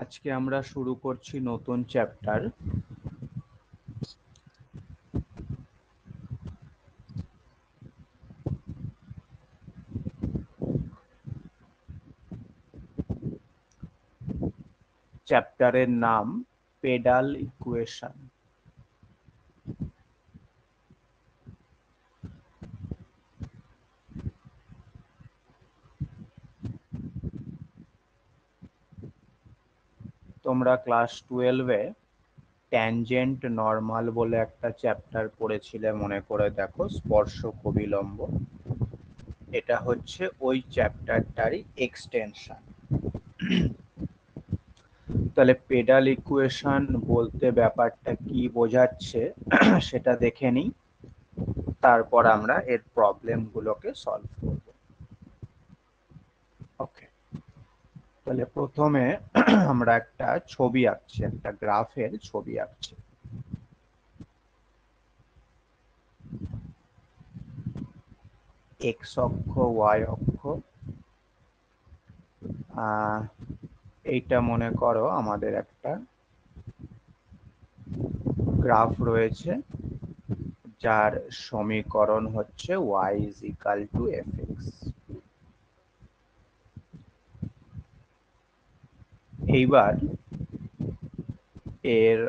আজকে আমরা শুরু করছি নতুন চ্যাপ্টার। চ্যাপ্টারের নাম পেডাল ইকুয়েশন। তোমরা ক্লাস 12-এ ট্যানজেন্ট নরমাল বলে একটা চ্যাপ্টার পড়েছিলে, মনে করে দেখো, স্পর্শক অভিলম্ব। এটা হচ্ছে ওই চ্যাপ্টারটারই এক্সটেনশন। তাহলে পেডাল ইকুয়েশন বলতে ব্যাপারটা কি বোঝাচ্ছে সেটা দেখে নিই, তারপর আমরা এর প্রবলেম গুলোকে সলভ করব। ওকে, তাহলে প্রথমে আমরা একটা ছবি আঁকছি, একটা গ্রাফের ছবি আঁকছি। এক্স অক্ষ, ওয়াই অক্ষ, এইটা মনে করো আমাদের একটা গ্রাফ রয়েছে, যার সমীকরণ হচ্ছে y is equal to fx। এইবার এর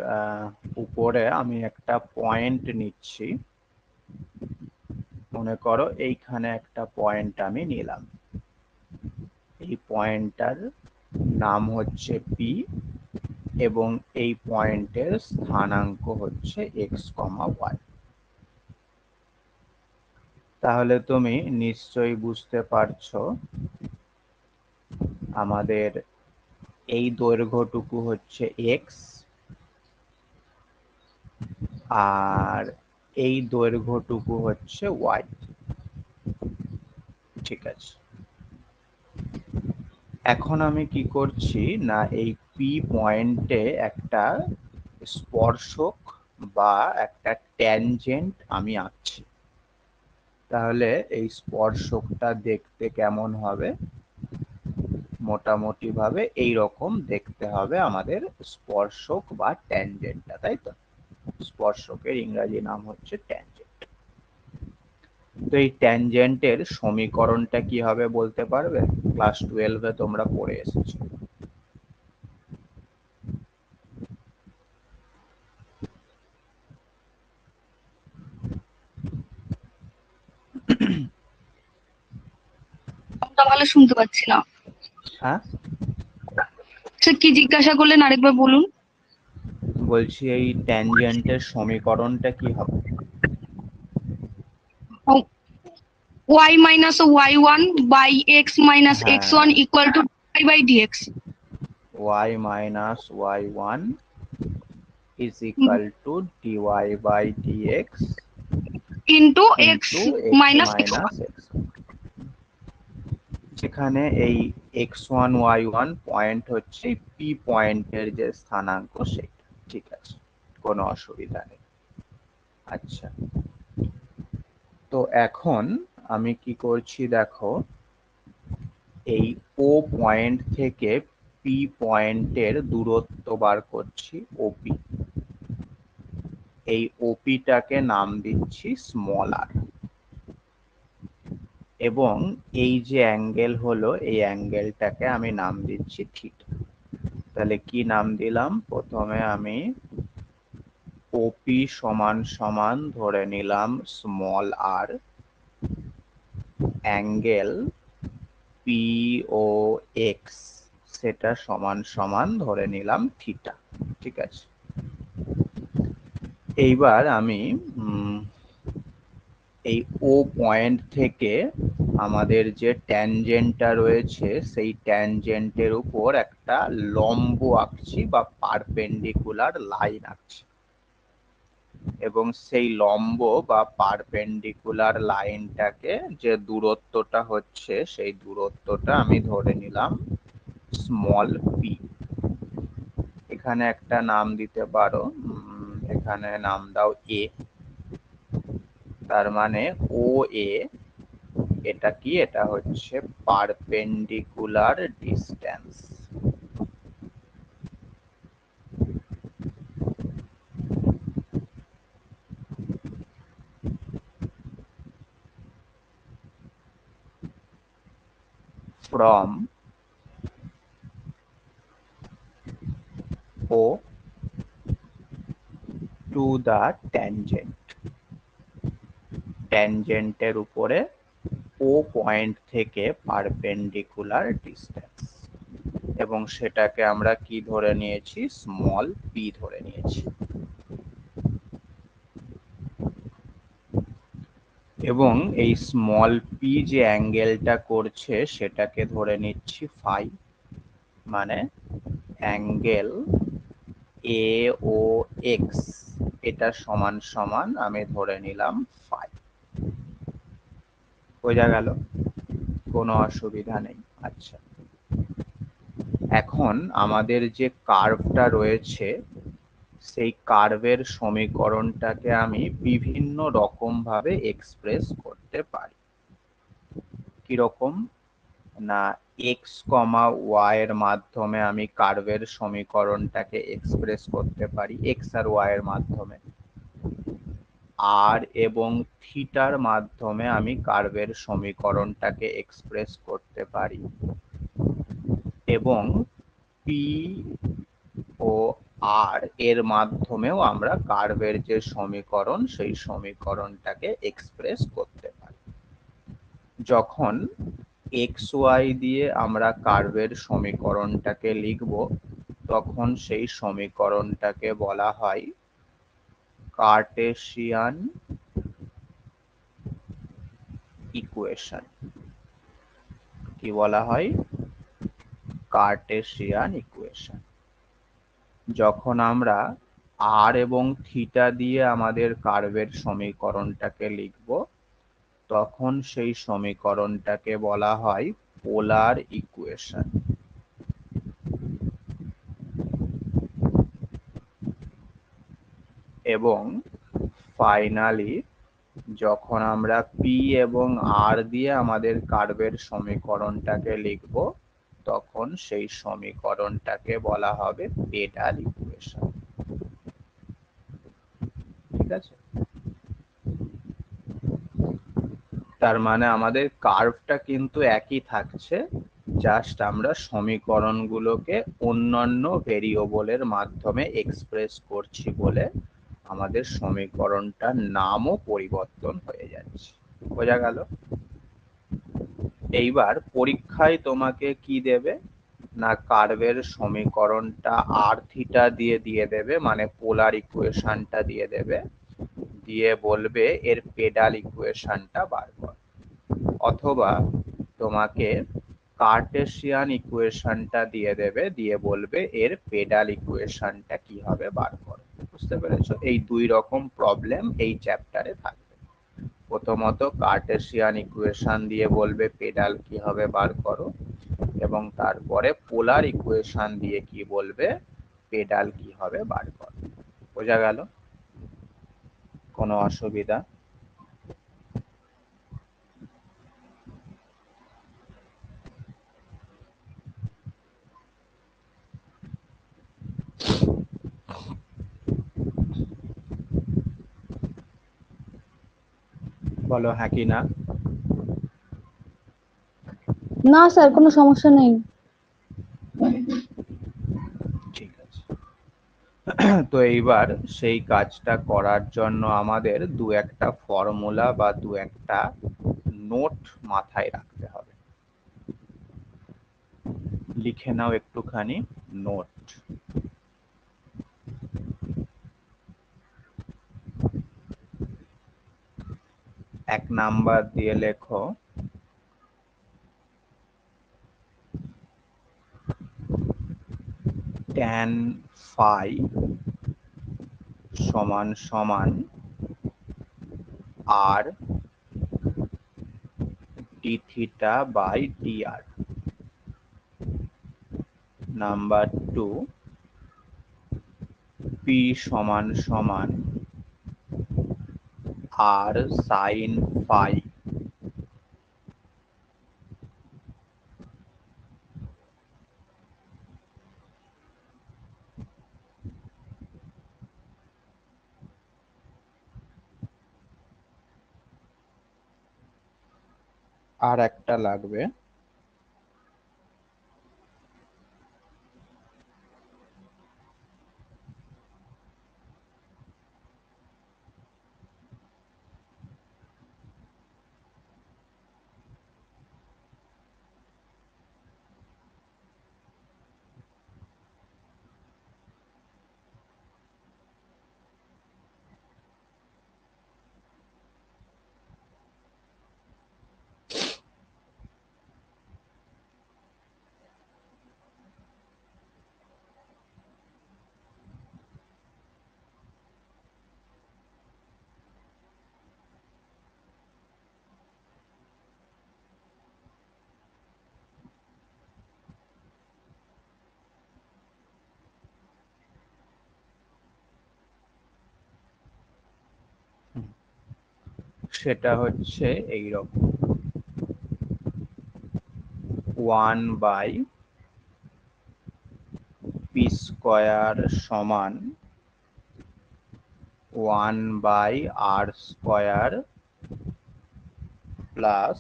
উপরে আমি একটা পয়েন্ট নিচ্ছি, মনে করো এইখানে একটা পয়েন্ট আমি নিলাম। এই পয়েন্টটার নাম হচ্ছে পি এবং এই পয়েন্টের স্থানাঙ্ক হচ্ছে এক্স কমা ওয়াই। তাহলে তুমি নিশ্চয়ই বুঝতে পারছো আমাদের এই দৈর্ঘ্যটুকু হচ্ছে এক্স আর এই দৈর্ঘ্যটুকু হচ্ছে ওয়াই। ঠিক আছে, এখন আমি কি করছি না, এই পি পয়েন্টে একটা স্পর্শক বা একটা ট্যানজেন্ট আমি আঁকছি। তাহলে এই স্পর্শকটা দেখতে কেমন হবে? মোটামুটি ভাবে এইরকম দেখতে হবে আমাদের স্পর্শক বা ট্যানজেন্টটা, তাই তো? স্পর্শকের ইংরাজি নাম হচ্ছে ট্যানজেন্ট। তো এই ট্যানজেন্টের সমীকরণটা কি হবে বলতে পারবে? ক্লাস 12-এ তোমরা পড়ে এসেছো। ভালো শুনতে পাচ্ছি না। হ্যাঁ, স্যার কি জিজ্ঞাসা করলেন আরেকবার বলুন। বলছি এই ট্যানজেন্টের সমীকরণটা কি হবে? y minus y1 by x minus x1 হ্যাঁ, equal to y by dx y minus y1 is equal to dy by dx into into x x minus x1. minus x, যেখানে এই x1 y1 পয়েন্ট হচ্ছে P পয়েন্টের যে স্থানাঙ্ক সেটা। ঠিক আছে, কোনো অসুবিধা নেই। আচ্ছা, তো এখন আমি কি করছি দেখো, এই ও পয়েন্ট থেকে পি পয়েন্টের দূরত্ব বার করছি, ওপি। এই ওপিটাকে নাম দিচ্ছি স্মল আর, এবং এই যে অ্যাঙ্গেল হলো এই অ্যাঙ্গেলটাকে আমি নাম দিচ্ছি থিটা। তাহলে কি নাম দিলাম? প্রথমে আমি ওপি সমান সমান ধরে নিলাম স্মল আর, অ্যাঙ্গেল পি ও এক্স সেটা সমান সমান ধরে নিলাম থিটা। ঠিক আছে, এইবার আমি এই ও পয়েন্ট থেকে আমাদের যে ট্যানজেন্টটা রয়েছে সেই ট্যানজেন্টের উপর একটা লম্ব আঁকছি বা পারপেন্ডিকুলার লাইন আঁকছি, এবং সেই লম্ব বা পারপেন্ডিকুলার লাইনটাকে যে দূরত্বটা হচ্ছে সেই দূরত্বটা আমি ধরে নিলাম স্মল পি। এখানে একটা নাম দিতে পারো, এখানে নাম দাও এ। তার মানে ও এ, এটা কি? এটা হচ্ছে perpendicular distance. from O to the tangent, ট্যানজেন্টের উপরে ও পয়েন্ট থেকে পারপেন্ডিকুলার ডিস্টেন্স, এবং সেটাকে আমরা কি ধরে নিয়েছি, স্মল পি ধরে নিয়েছি। এবং এই স্মল পি যে অ্যাঙ্গেলটা করছে সেটাকে ধরে নিচ্ছি ফাই, মানে অ্যাঙ্গেল এ ও এক্স এটা সমান সমান আমি ধরে নিলাম ফাই। বোঝা গেল? কোনো অসুবিধা নেই। আচ্ছা, এখন আমাদের যে কার্ভটা রয়েছে সেই কার্ভের সমীকরণটাকে আমি বিভিন্ন রকম ভাবে এক্সপ্রেস করতে পারি। কিরকম না, এক্স কমা ওয়াই এর মাধ্যমে আমি কার্ভের সমীকরণটাকে এক্সপ্রেস করতে পারি, এক্স আর ওয়াই এর মাধ্যমে। আর এবং থিটার মাধ্যমে আমি কার্ভের সমীকরণটাকে এক্সপ্রেস করতে পারি, এবং পি ও আর এর মাধ্যমেও আমরা কার্ভের যে সমীকরণ সেই সমীকরণটাকে এক্সপ্রেস করতে পারি। যখন এক্স ওয়াই দিয়ে আমরা কার্ভের সমীকরণটাকে লিখব তখন সেই সমীকরণটাকে বলা হয় কার্টেসিয়ান ইকুয়েশন। কি বলা হয়? Cartesian equation. যখন আমরা আর এবং থিটা দিয়ে আমাদের কার্ভের সমীকরণটাকে লিখব তখন সেই সমীকরণটাকে বলা হয় পোলার ইকুয়েশন। এবং ফাইনালি যখন আমরা পি এবং আর দিয়ে আমাদের কার্ভের সমীকরণটাকে লিখব তখন সেই সমীকরণটাকে বলা হবে পেডাল ইকুয়েশন। ঠিক আছে? তার মানে আমাদের কার্ভটা কিন্তু একই থাকছে, জাস্ট আমরা সমীকরণগুলোকে অন্যান্য ভেরিয়েবলের মাধ্যমে এক্সপ্রেস করছি বলে আমাদের সমীকরণটার নামও পরিবর্তন হয়ে যাচ্ছে। বোঝা গেল? এইবার পরীক্ষায় তোমাকে কি দেবে না, কার্ভের সমীকরণটা আর থিটা দিয়ে দেবে, মানে পোলার ইকুয়েশনটা দিয়ে দেবে, দিয়ে বলবে এর পেডাল ইকুয়েশনটা বার কর। অথবা তোমাকে কার্টেসিয়ান ইকুয়েশনটা দিয়ে দেবে, দিয়ে বলবে এর পেডাল ইকুয়েশনটা কি হবে বার করো। বুঝতে পেরেছো? এই দুই রকম প্রবলেম এই চ্যাপ্টারে থাকবে। প্রথমত কার্টেসিয়ান ইকুয়েশন দিয়ে বলবে পেডাল কি হবে বার করো, এবং তারপরে পোলার ইকুয়েশন দিয়ে কি বলবে পেডাল কি হবে বার করো। বোঝা গেল? কোনো অসুবিধা? বলো হ্যাঁ কি না। না স্যার, কোনো সমস্যা নেই। ঠিক আছে। তো এইবার সেই কাজটা করার জন্য আমাদের দু একটা ফর্মুলা বা দু একটা নোট মাথায় রাখতে হবে। লিখে নাও একটুখানি নোট। এক নাম্বার দিয়ে লেখো tan phi সমান সমান r d theta by dr। Number 2 p সমান সমান r sin phi। আর একটা লাগবে সেটা হচ্ছে এইরকম, 1/p² সমান 1/r² প্লাস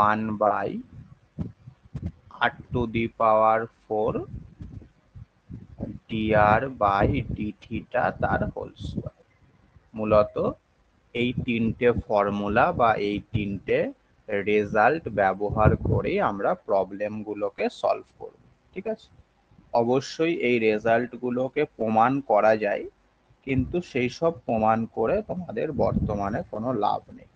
1/r⁴ dr/dθ তার হোল স্কয়ার। মূলত এই তিনটে ফর্মুলা বা এই তিনটে রেজাল্ট ব্যবহার করে আমরা প্রবলেম গুলোকে সলভ করব। ঠিক আছে, অবশ্যই এই রেজাল্ট গুলোকে প্রমাণ করা যায়, কিন্তু সেই সব প্রমাণ করে তোমাদের বর্তমানে কোনো লাভ নেই,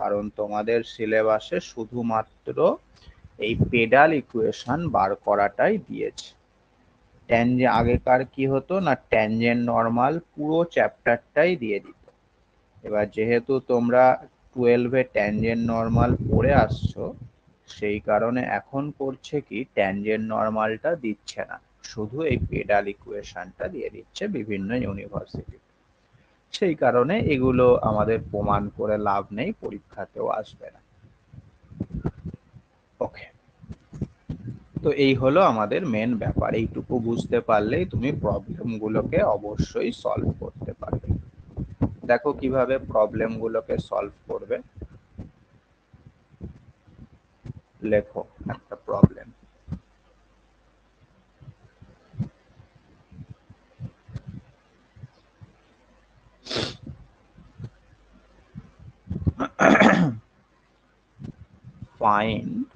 কারণ তোমাদের সিলেবাসে শুধুমাত্র এই পেডাল ইকুয়েশন বার করাটাই দিয়েছে। আগেকার কি হতো না, ট্যানজেন্ট নরমাল পুরো চ্যাপ্টারটাই দিয়ে দিত। এবার যেহেতু তোমরা 12-এ ট্যানজেন্ট নরমাল পড়ে আসছো, সেই কারণে এখন করছে কি, ট্যানজেন্ট নরমালটা দিচ্ছে না, শুধু এই পেডাল ইকুয়েশনটা দিয়ে দিচ্ছে বিভিন্ন ইউনিভার্সিটি। সেই কারণে এগুলো আমাদের প্রমাণ করে লাভ নেই, পরীক্ষাতেও আসবে না। ওকে, তো এই হলো আমাদের মেন ব্যাপার। এইটুকু বুঝতে পারলেই তুমি প্রবলেম গুলোকে অবশ্যই সলভ করতে পারবে। দেখো কিভাবে প্রবলেম গুলোকে সলভ করবে। লেখো একটা problem. Find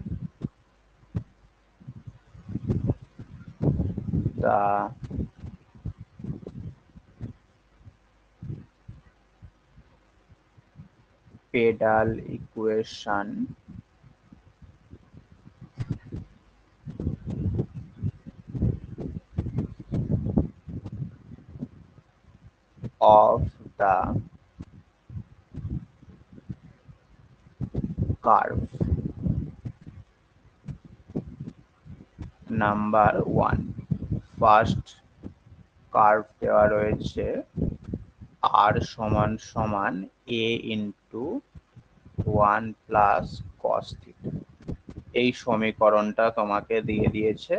the pedal equation of the curve number 1। First curve দেওয়া রয়েছে r সমান সমান a into 1 plus cos theta. এই সমীকরণটা তোমাকে দিয়ে দিয়েছে,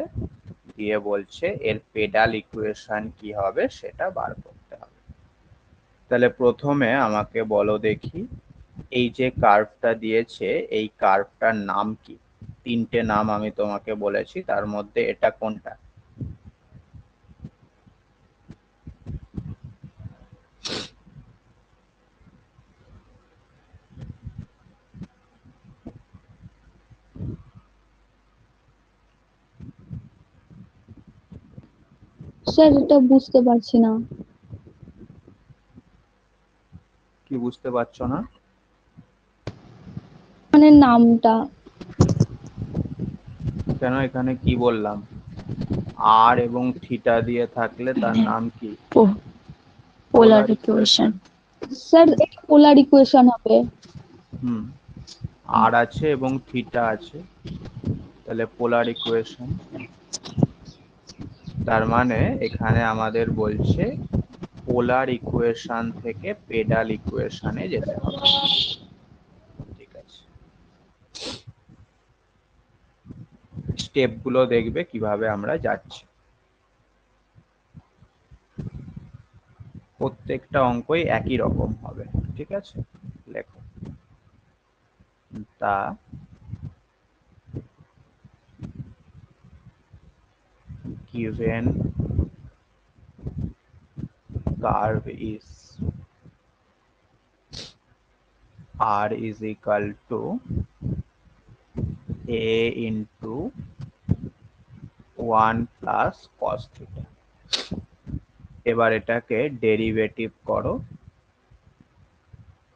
দিয়ে বলছে এর পেডাল ইকুয়েশন কি হবে সেটা বার করতে হবে। তাহলে প্রথমে আমাকে বলো দেখি, এই যে কার্ভটা দিয়েছে এই কার্ভটার নাম কি? তিনটে নাম আমি তোমাকে বলেছি, তার মধ্যে এটা কোনটা? স্যার এটা বুঝতে পারছি না। কি বুঝতে পারছো না? মানে নামটা। কেন, এখানে কি বললাম? আর এবং থিটা দিয়ে থাকলে তার নাম কি? পোলার ইকুয়েশন। স্যার এটা পোলার ইকুয়েশন হবে। আর আছে এবং থিটা আছে, তাহলে পোলার ইকুয়েশন। তার মানে এখানে আমাদের বলছে পোলার ইকুয়েশন থেকে পেডাল ইকুয়েশনে যেতে হবে। ঠিক আছে, স্টেপ গুলো দেখবে কিভাবে আমরা যাচ্ছি। প্রত্যেকটা অঙ্কই একই রকম হবে। ঠিক আছে, লেখো তা given curve is r is equal to a into 1 plus cos theta। এবার এটাকে ডেরিভেটিভ করো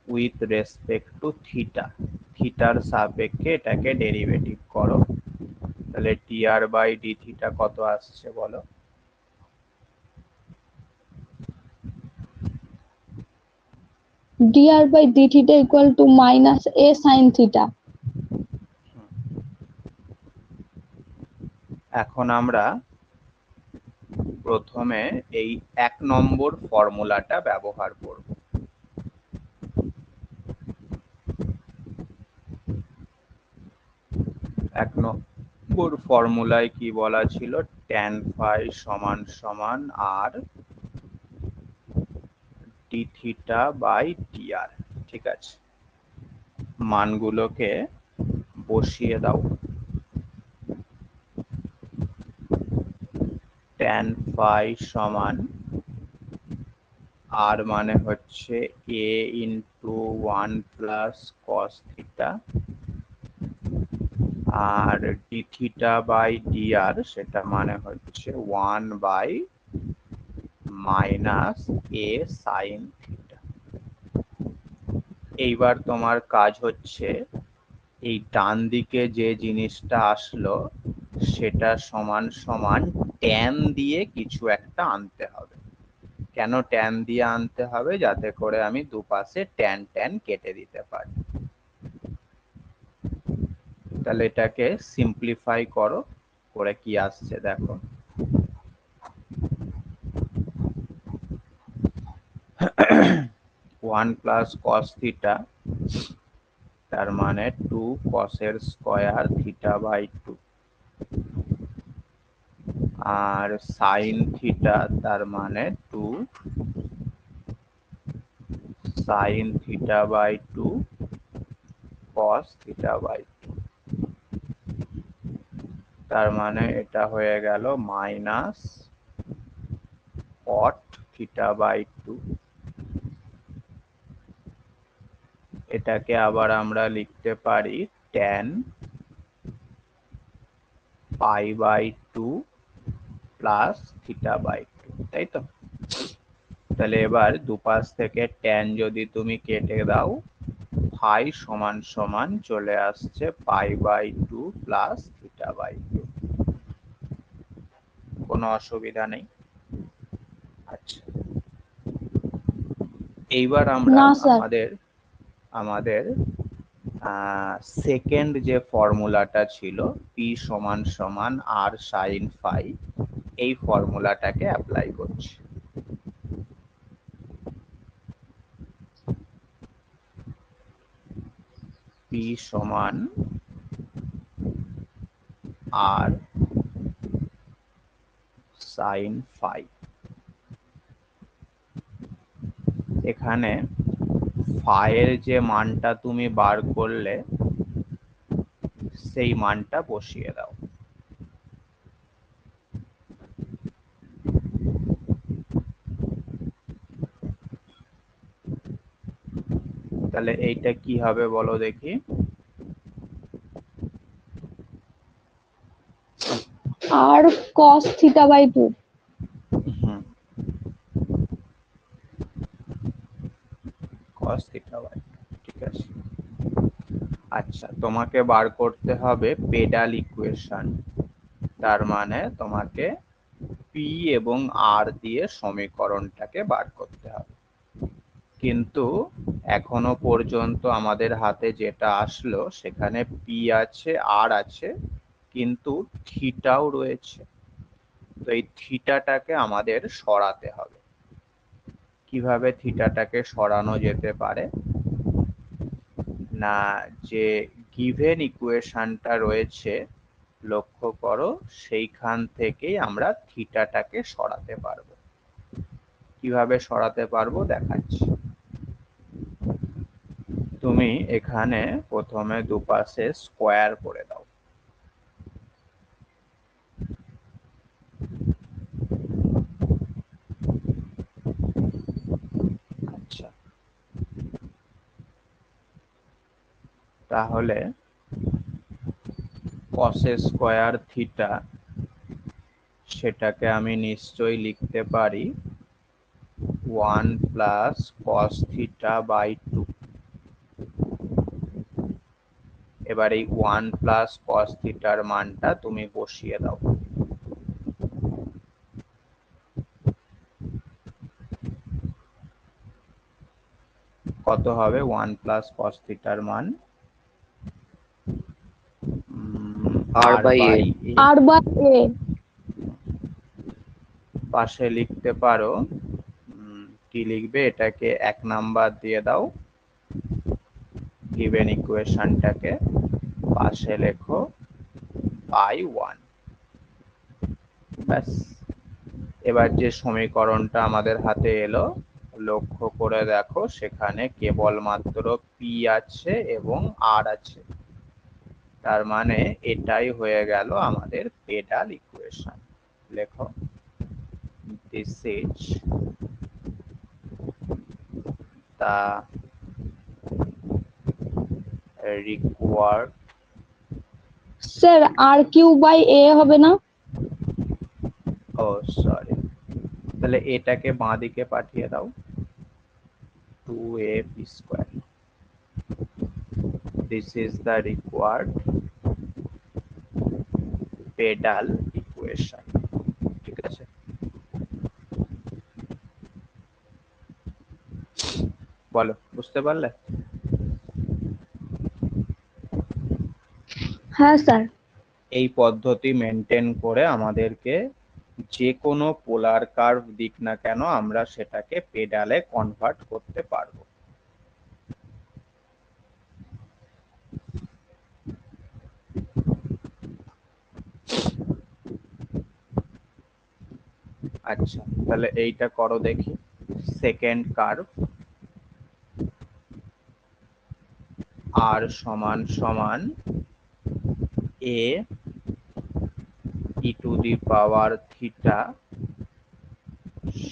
উইথ রেসপেক্ট টু থিটা, থিটার সাপেক্ষে এটাকে ডেরিভেটিভ করো। তাহলে dr/d θ কত আসছে বলো? dr/d θ equal to minus a sin theta। এখন আমরা প্রথমে এই 1 নম্বর ফর্মুলাটা ব্যবহার করব। এক নম্বর ফর্মুলায় কি বলা ছিল, tan phi সমান সমান আর d থিটা বাই dr। ঠিক আছে, মানগুলোকে বসিয়ে দাও। tan phi সমান আর মানে হচ্ছে a into 1 plus cos theta, আর d থিটা বাই dr সেটা মানে হচ্ছে 1 by minus a sin theta. এইবার তোমার কাজ হচ্ছে এই ডান দিকে যে জিনিসটা আসলো সেটা সমান সমান tan দিয়ে কিছু একটা আনতে হবে। কেন tan দিয়ে আনতে হবে? যাতে করে আমি দুপাশে tan tan কেটে দিতে পারি। তাহলে এটাকে সিম্পলিফাই করো, করে কি আসছে দেখো। ওয়ান প্লাস কস থিটা তার মানে 2 cos এর স্কয়ার থিটা বাই 2, আর sin থিটা তার মানে 2 sin theta by 2 cos theta by 2, তার মানে এটা হয়ে গেল মাইনাস cot থিটা বাই 2। এটাকে আবার আমরা লিখতে পারি tan pi by 2 plus theta by 2, তাই তো? তাহলে এবার দুপাশ থেকে tan যদি তুমি কেটে দাও, ফাই সমান সমান চলে আসছে pi by 2 plus theta by 2। কোনো অসুবিধা নেই? আচ্ছা, এইবার আমরা না স্যার। আমাদের সেকেন্ড যে ফর্মুলাটা ছিল p সমান সমান r sin phi, এই ফর্মুলাটাকে অ্যাপ্লাই করছি। p সমান r sin phi। এখানে phi এর যে মানটা তুমি বার করলে সেই মানটা বসিয়ে দাও। তাহলে এইটা কি হবে বলো দেখি। আর cos theta by 2। cos theta by, ঠিক আছে। আচ্ছা, তোমাকে বার করতে হবে পেডাল ইকুয়েশন। তার মানে তোমাকে p এবং r দিয়ে সমীকরণটাকে বার করতে হবে। কিন্তু এখনো পর্যন্ত আমাদের হাতে যেটা আসলো সেখানে p আছে, r আছে, কিন্তু থিটাও রয়েছে। তো এই থিটাটাকে আমাদের সরাতে হবে। কিভাবে থিটাটাকে সরানো যেতে পারে? না, যে গিভেন ইকুয়েশনটা রয়েছে লক্ষ্য করো, সেইখান থেকেই আমরা থিটাটাকে সরাতে পারবো। কিভাবে সরাতে পারবো দেখাচ্ছি। তুমি এখানে প্রথমে দুপাশে স্কয়ার করে দাও। আচ্ছা, তাহলে cos স্কয়ার থিটা সেটাকে আমি নিশ্চয়ই লিখতে পারি 1 প্লাস cos থিটা বাই 2। এবার এই 1 প্লাস cos থিটার মানটা তুমি বসিয়ে দাও। কত হবে 1 প্লাস cos থিটার মান? r by a। R by A. পাশে লিখতে পারো, কি লিখবে, এটাকে 1 নাম্বার দিয়ে দাও। গিভেন ইকুয়েশনটাকে পাশে লেখো বাই 1। ব্যাস, এবার যে সমীকরণটা আমাদের হাতে এলো, লক্ষ্য করে দেখো সেখানে কেবলমাত্র পি আছে এবং আর আছে। তার মানে এটাই হয়ে গেল আমাদের পেডাল ইকুয়েশন। লেখো, this is the required sir আর কিউ বাই এ হবে না? সরি, তাহলে এটাকে বাঁ দিকে পাঠিয়ে দাও, 2ab square. This is the required pedal equation. ঠিক আছে, বলো, বুঝতে পারলে? হ্যাঁ স্যার। এই পদ্ধতি মেনটেন করে আমাদেরকে যে কোনো পোলার কার্ভ দিক না কেন আমরা সেটাকে পেডালে কনভার্ট করতে পারবো। আচ্ছা, তাহলে এইটা করো দেখি। সেকেন্ড কার্ভ আর সমান সমান এ ই টু দি পাওয়ার থিটা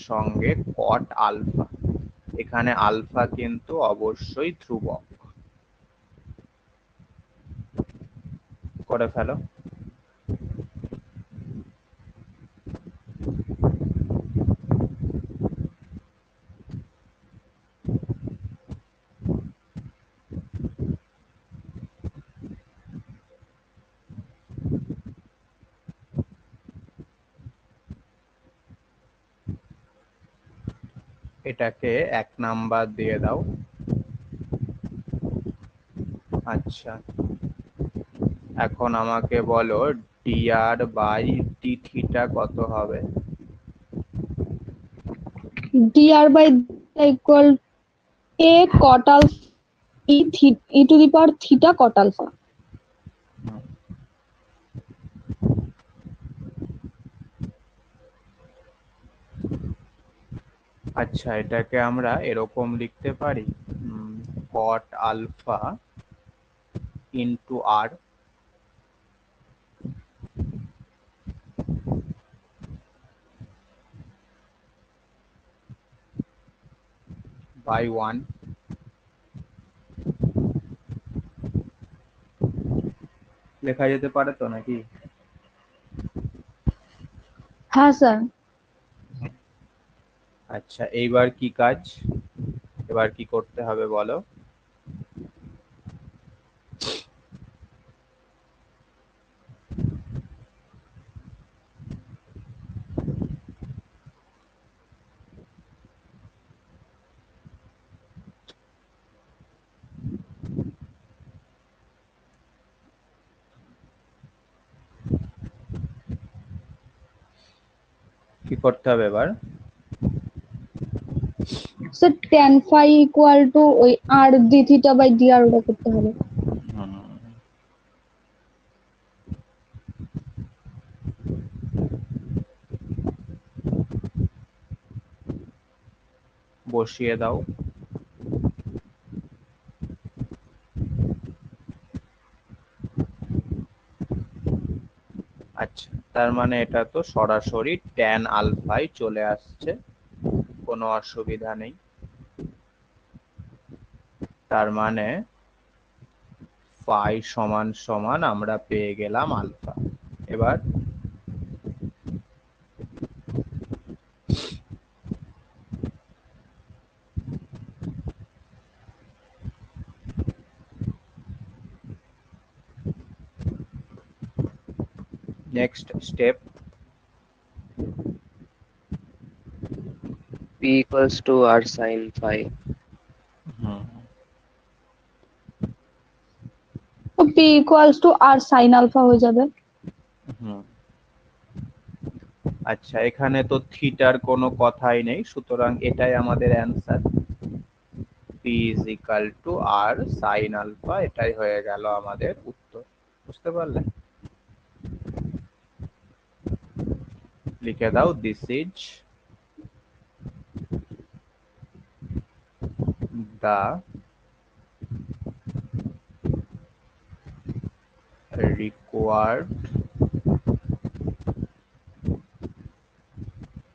সঙ্গে কট আলফা। এখানে আলফা কিন্তু অবশ্যই ধ্রুবক। করে ফেলো। এটাকে 1 নাম্বার দিয়ে দাও। আচ্ছা, এখন আমাকে বলো dr বাই d থিটা কত হবে? dr by equal a cot alpha e to the power theta cot alpha. আচ্ছা, এটাকে আমরা এরকম লিখতে পারি, cot alpha into r by 1। লেখা যেতে পারে তো নাকি? হ্যাঁ স্যার। আচ্ছা, এইবার কি কাজ, এবার কি করতে হবে বলো? কি করতে হবে এবার? Sir tan phi equal to ওই আর ডি থিটা বাই ডি আর ওটা করতে হবে। বসিয়ে দাও। আচ্ছা, তার মানে এটা তো সরাসরি ট্যান আলফাই চলে আসছে, কোনো অসুবিধা নেই। তার মানে ফাই সমান সমান আমরা পেয়ে গেলাম আলফা। এবার next step, P equals to R sin phi. তো p equals to r sine alpha হয়ে যাবে। আচ্ছা, এখানে তো থিটার কোনো কথাই নেই, সুতরাং এটাই আমাদের answer. p is equal to r sin alpha, এটাই হয়ে গেল আমাদের উত্তর। বুঝতে পারলে? লিখে দাও this is the required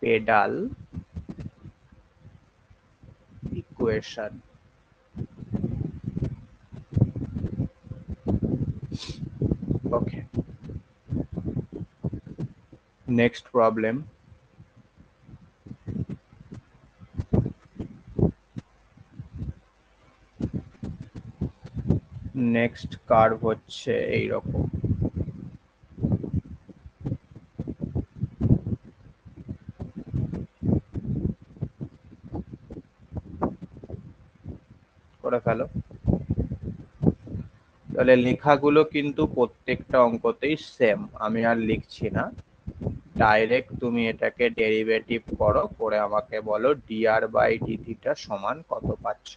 pedal equation. Okay. Next problem. Next curve হচ্ছে এইরকম। করে ফেলো। তাহলে লেখাগুলো কিন্তু প্রত্যেকটা অঙ্কতেই সেম, আমি আর লিখছি না, ডাইরেক্ট তুমি এটাকে ডেরিভেটিভ করো, করে আমাকে বলো dr বাই d থিটা সমান কত পাচ্ছ।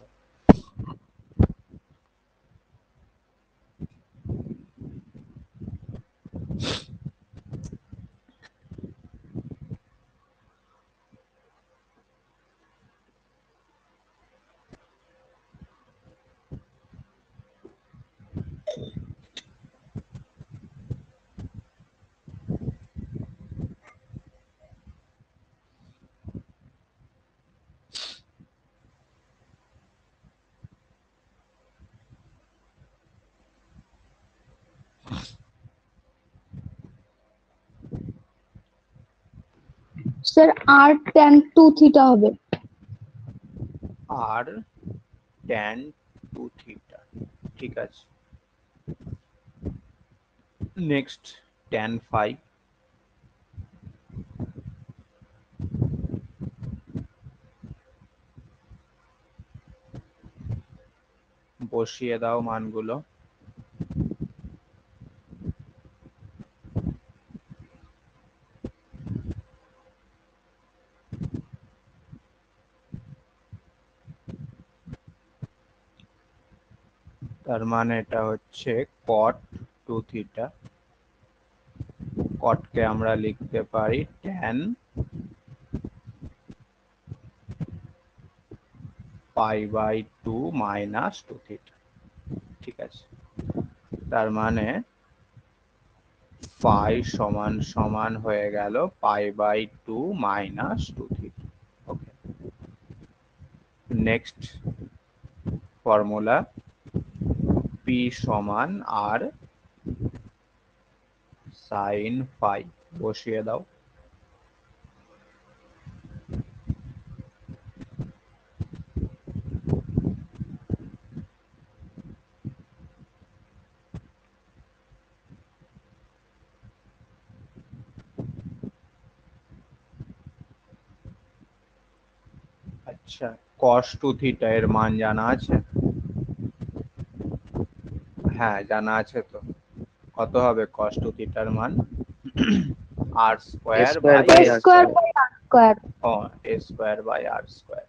স্যার r tan 2 থিটা হবে। r tan 2 থিটা, ঠিক আছে। নেক্সট tan phi, বসিয়ে দাও মানগুলো। তার মানে এটা হচ্ছে cot 2 থিটা, cot কে আমরা লিখতে পারি tan pi by 2 minus 2 theta, ঠিক আছে। তার মানে phi সমান সমান হয়ে গেল pi by 2 minus 2 theta. Okay, next formula p সমান r sin phi, বসিয়ে দাও। আচ্ছা, cos 2 থিটা এর মান জানা আছে? হ্যাঁ জানা আছে তো। কত হবে cos 2 থিটার মান? r square square by by a r square square. By r square. ও a square by r square.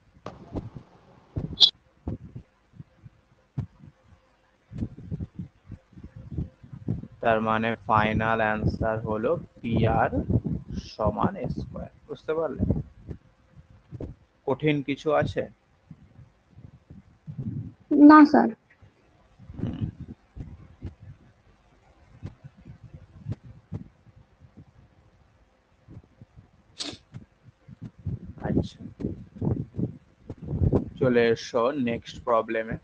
তার মানে ফাইনাল অ্যান্সার হলো pr সমান a স্কয়ার। বুঝতে পারলে? কঠিন কিছু আছে? না স্যার। আচ্ছা, চলে এসো নেক্সট প্রবলেমে।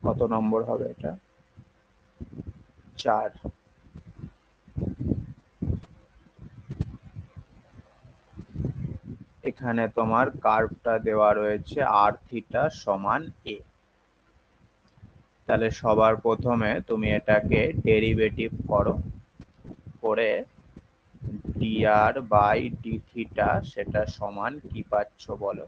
কত নম্বর হবে এটা? 4। এখানে তোমার কার্ভটা দেওয়া রয়েছে r থিটা সমান a। তাহলে সবার প্রথমে তুমি এটাকে ডেরিভেটিভ করো, করে dr বাই d থিটা সেটা সমান কি পাচ্ছ বলো।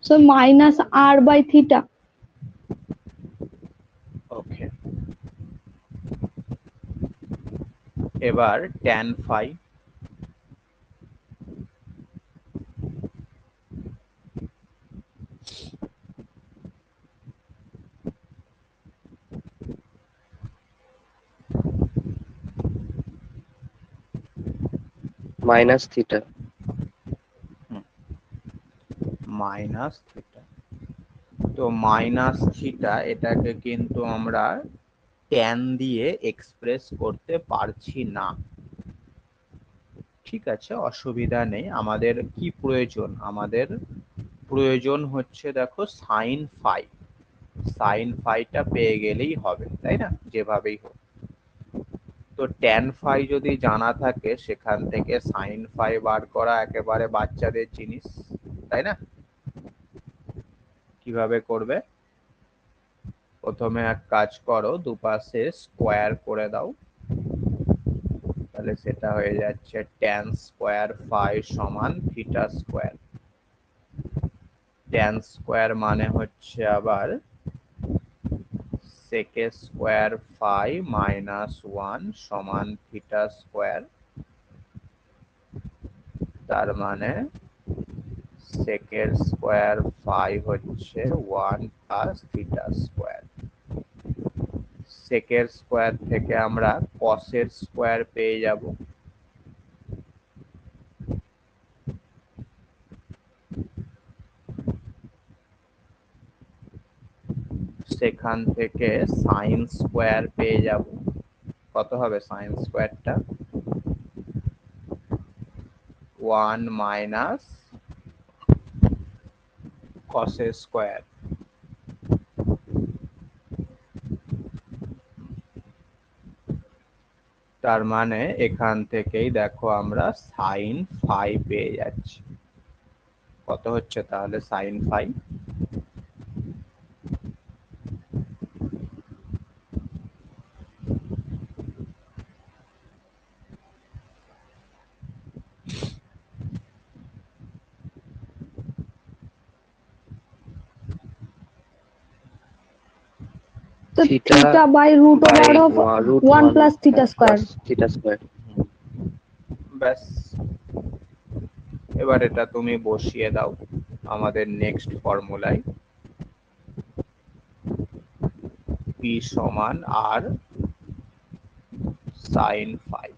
Sir minus r by theta. Okay, এবার tan phi, minus theta. Minus theta. তো মাইনাস থিটা এটাকে কিন্তু আমরা ট্যান দিয়ে এক্সপ্রেস করতে পারছি না। ঠিক আছে, অসুবিধা নেই। আমাদের কি প্রয়োজন? আমাদের প্রয়োজন হচ্ছে দেখো সাইন ফাই। সাইন ফাইটা পেয়ে গেলেই হবে, তাই না? যেভাবেই হোক। তো ট্যান ফাই যদি জানা থাকে সেখান থেকে সাইন ফাই বার করা একেবারে বাচ্চাদের জিনিস, তাই না? কিভাবে করবে? প্রথমে এক কাজ করো, দুপাশে স্কোয়ার করে দাও, তাহলে সেটা হয়ে যাচ্ছে ট্যান স্কোয়ার ফাই সমান থিটা স্কোয়ার। ট্যান স্কোয়ার মানে হচ্ছে আবার sec স্কোয়ার ফাই মাইনাস 1 সমান থিটা স্কোয়ার। তার মানে sec স্কোয়ার ফাই হচ্ছে 1 plus theta square. sec square থেকে আমরা cos স্কোয়ার পেয়ে যাব। সেখান থেকে সাইন স্কোয়ার পেয়ে যাব। কত হবে সাইন স্কোয়ারটা? 1 মাইনাস cos স্কোয়ার। তার মানে এখান থেকেই দেখো আমরা সাইন ফাই পেয়ে যাচ্ছি। কত হচ্ছে তাহলে সাইন ফাই? তো Theta theta by root by over of root 1 plus theta square. plus theta square. ব্যাস, এবার এটা তুমি বসিয়ে দাও আমাদের নেক্সট ফর্মুলায়। p সমান r সাইন ফাই।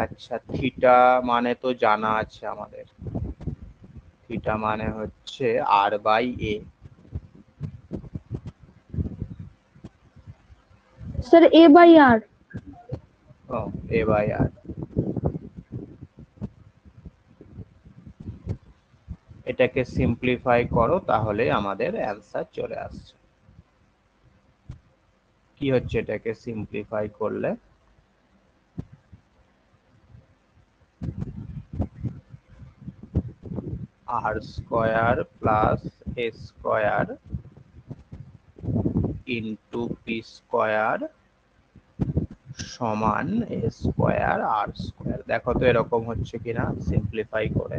আচ্ছা, থিটা মানে তো জানা আছে আমাদের। থিটা মানে হচ্ছে r by a। Sir a by r. ও, a বাই r। এটাকে সিম্পলিফাই করো, তাহলে আমাদের অ্যান্সার চলে আসছে। কি হচ্ছে এটাকে সিম্পলিফাই করলে? r square plus a square into P square সমান a স্কয়ার r স্কয়ার। দেখো তো এরকম হচ্ছে কিনা সিম্পলিফাই করে।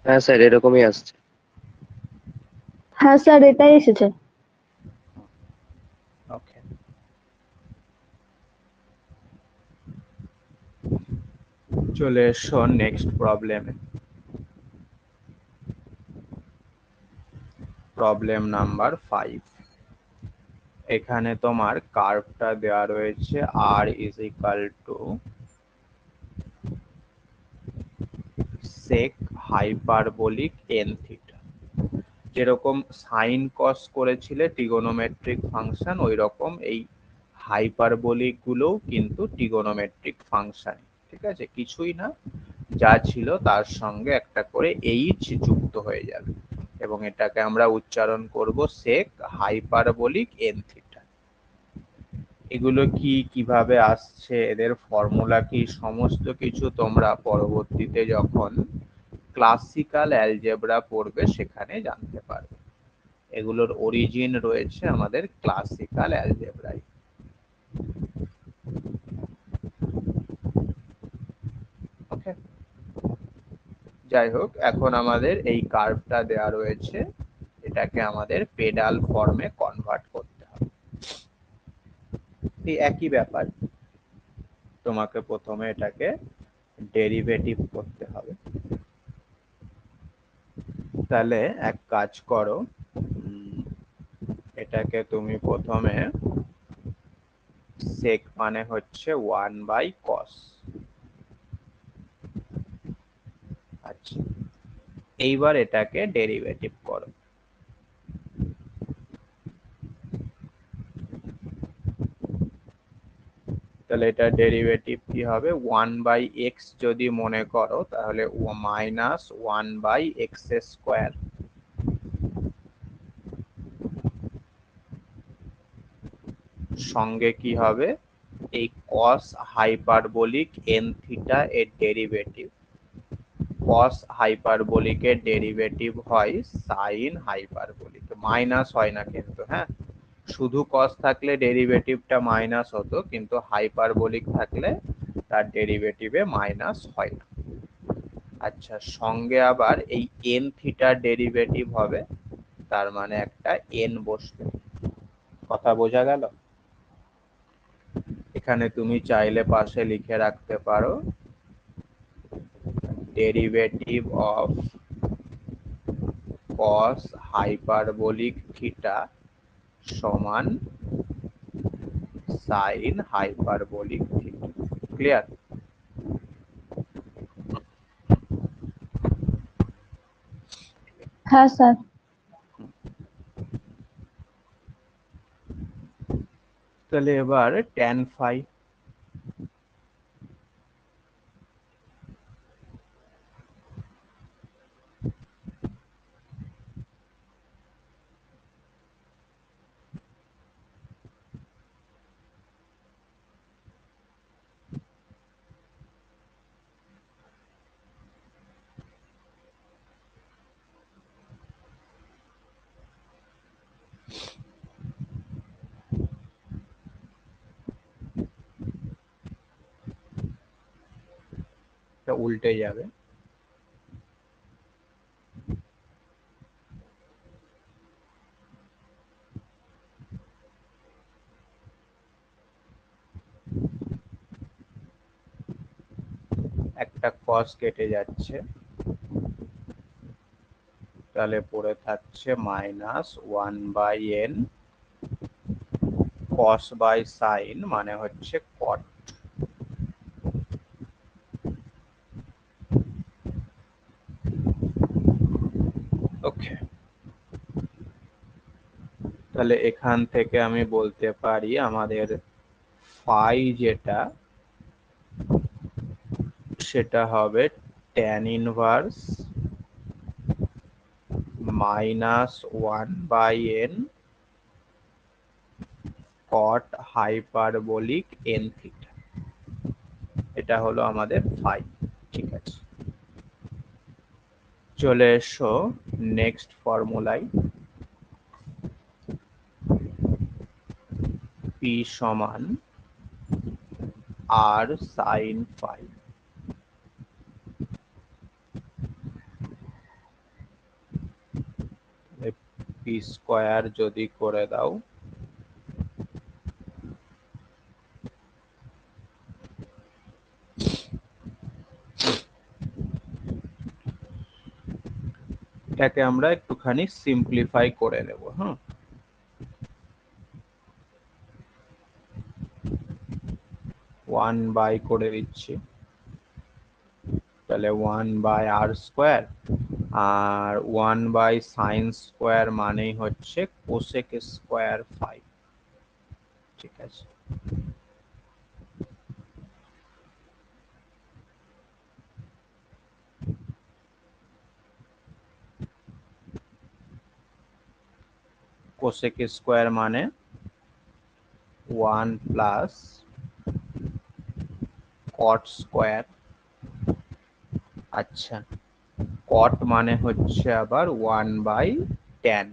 হ্যাঁ স্যার এরকমই আসছে। হ্যাঁ স্যার এটাই এসেছে। ওকে, চলে এসো নেক্সট প্রবলেমে। Problem number 5। এখানে তোমার কার্ভটা দেওয়া রয়েছে r is equal to sec hyperbolic n theta. যেরকম সাইন কস করেছিলে ট্রিগোনোমেট্রিক ফাংশন, ওই রকম এই হাইপারবোলিক গুলোও কিন্তু ট্রিগোনোমেট্রিক ফাংশন। ঠিক আছে, কিছুই না, যা ছিল তার সঙ্গে একটা করে এইচ যুক্ত হয়ে যাবে এবং এটাকে আমরা উচ্চারণ করব sec হাইপারবোলিক n থিটা। এগুলো কি, কিভাবে আসছে, এদের ফর্মুলা কি, সমস্ত কিছু তোমরা পরবর্তীতে যখন ক্লাসিক্যাল অ্যালজেব্রা পড়বে সেখানে জানতে পারবে। এগুলোর অরিজিন রয়েছে আমাদের ক্লাসিক্যাল অ্যালজেব্রায়। ওকে, যাই হোক, এখন আমাদের এই কার্ভটা দেয়া রয়েছে, এটাকে আমাদের পেডাল ফর্মে কনভার্ট করতে হবে। এই একই ব্যাপার, তোমাকে প্রথমে এটাকে ডেরিভেটিভ করতে হবে। তাহলে এক কাজ করো, এটাকে তুমি প্রথমে sec মানে হচ্ছে 1/cos। আচ্ছা, এইবার এটাকে ডেরিভেটিভ করো। তাহলে এটা ডেরিভেটিভ কি হবে, 1/x যদি মনে করো তাহলে মাইনাস 1/x²। সঙ্গে কি হবে, এই cos হাইপারবোলিক n থিটা এর ডেরিভেটিভ। cos হাইপারবোলিক এর ডেরিভেটিভ হয় sin হাইপারবোলিক, মাইনাস হয় না কিন্তু, হ্যাঁ। শুধু cos থাকলে ডেরিভেটিভটা মাইনাস হতো, কিন্তু হাইপারবোলিক থাকলে তার ডেরিভেটিভে মাইনাস হয় না। আচ্ছা, সঙ্গে আবার এই n থিটার ডেরিভেটিভ হবে, তার মানে একটা n বসবে। কথা বোঝা গেল? এখানে তুমি চাইলে পাশে লিখে রাখতে পারো derivative of cos hyperbolic theta সমান sin হাইপারবোলিক থিটা। ক্লিয়ার? হ্যাঁ স্যার। তাহলে এবার tan phi, এটা উল্টে যাবে। একটা cos কেটে যাচ্ছে, তাহলে পড়ে থাকছে minus 1/n cos by sin মানে হচ্ছে cot। ওকে, তাহলে এখান থেকে আমি বলতে পারি আমাদের phi যেটা, সেটা হবে tan inverse minus 1/n cot hyperbolic n theta. এটা হলো আমাদের phi। ঠিক আছে, চলে এসো নেক্সট ফর্মুলায়। p সমান r sin phi। p square যদি করে দাও, এটাকে আমরা একটুখানি সিম্পলিফাই করে নেব। হ্যাঁ, 1 করে দিচ্ছি, তাহলে 1/r², আর 1/sin² মানেই হচ্ছে কোসেক স্কয়ার phi। ঠিক আছে, কোসেক স্কয়ার মানে 1 প্লাস কট স্কয়ার। আচ্ছা, কট মানে হচ্ছে আবার 1/tan।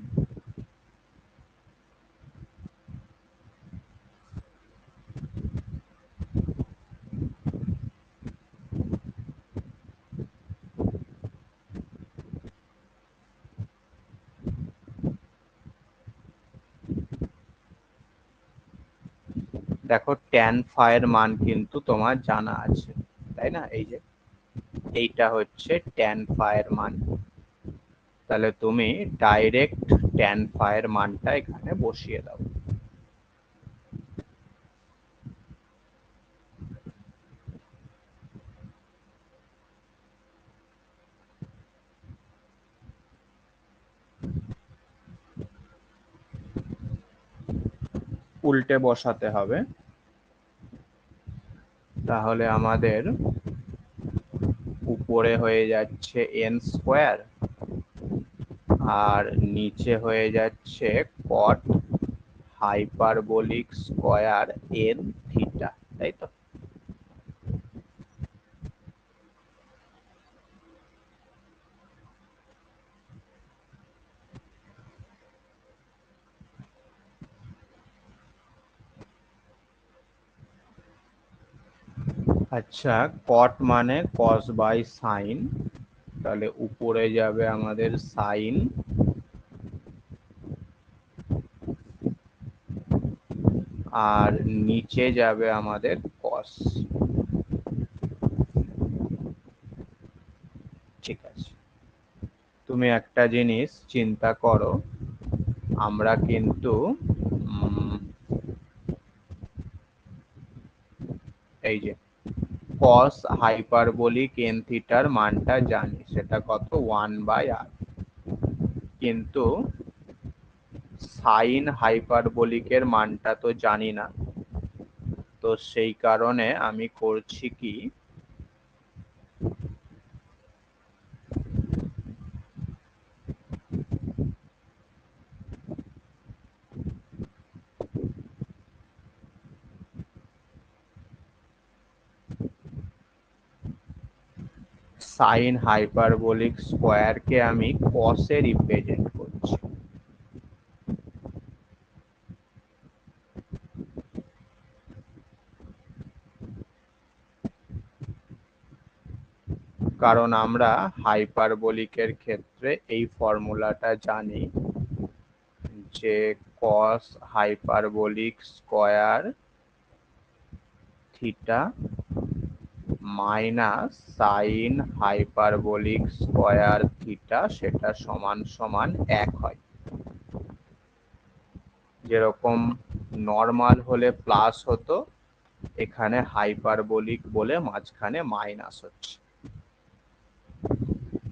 দেখো ট্যান ফাইয়ের মান কিন্তু তোমার জানা আছে, তাই না? এই যে এইটা হচ্ছে ট্যান ফাইয়ের মান, তাহলে তুমি ডাইরেক্ট ট্যান ফাইয়ের মানটা এখানে বসিয়ে দাও। উল্টে বসাতে হবে, তাহলে আমাদের উপরে হয়ে যাচ্ছে এন স্কোয়ার আর নিচে হয়ে যাচ্ছে কট হাইপারবোলিক স্কোয়ার এন থিটা, তাই তো? আচ্ছা, কট মানে কস বাই সাইন, তাহলে উপরে যাবে আমাদের সাইন আর নিচে যাবে আমাদের কস। ঠিক আছে, তুমি একটা জিনিস চিন্তা করো, আমরা কিন্তু এই যে কস হাইপারবোলিক এন থিটার মানটা জানি, সেটা কত? 1/r। কিন্তু সাইন হাইপারবোলিকের মানটা তো জানি না, তো সেই কারণে আমি করছি কি, সাইন হাইপারবোলিক স্কোয়ারকে আমি কসে রিপ্রেজেন্ট করছি। কারণ আমরা হাইপারবোলিকের ক্ষেত্রে এই ফর্মুলাটা জানি যে কস hyperbolic square theta minus sine hyperbolic square theta সেটা সমান সমান 1 হয়। যেরকম নর্মাল হলে প্লাস হতো, এখানে হাইপারবোলিক বলে মাঝখানে মাইনাস হচ্ছে।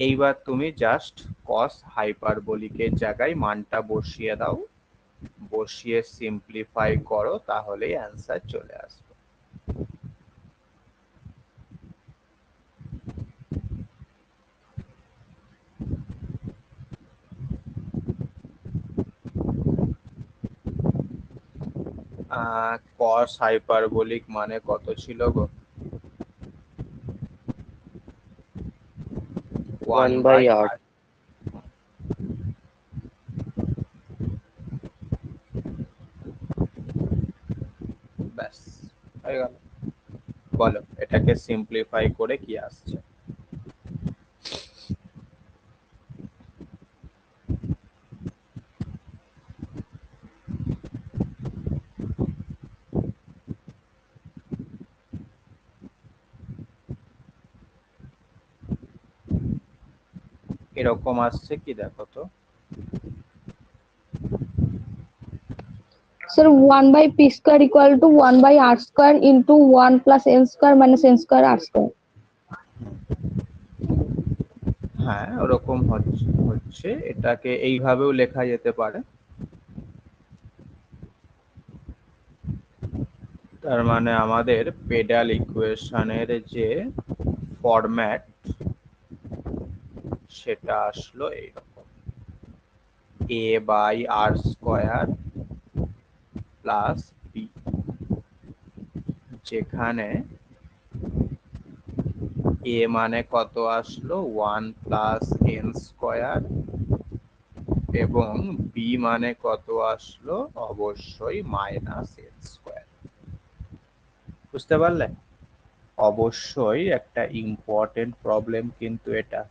এইবার তুমি জাস্ট কস হাইপারবোলিকের জায়গায় মানটা বসিয়ে দাও, বসিয়ে সিম্পলিফাই করো, তাহলেই অ্যান্সার চলে আসবে। কস হাইপারবোলিক মানে কত ছিল গো? 1/r। ব্যাস হয়ে গেল। বলো এটাকে সিম্পলিফাই করে কি আসছে? এরকম আসছে কি দেখো তো। Sir, 1/p² = 1/r² into 1 plus n² minus n² r²। হ্যাঁ ওরকম হচ্ছে, এটাকে এইভাবেও লেখা যেতে পারে। তার মানে আমাদের পেডাল ইকুয়েশনের যে ফরম্যাট সেটা আসলো এইরকম, a/r² প্লাস b, যেখানে a মানে কত আসলো 1 প্লাস n² এবং b মানে কত আসলো অবশ্যই মাইনাস n²। বুঝতে পারলে? অবশ্যই একটা ইম্পর্টেন্ট প্রবলেম কিন্তু এটা।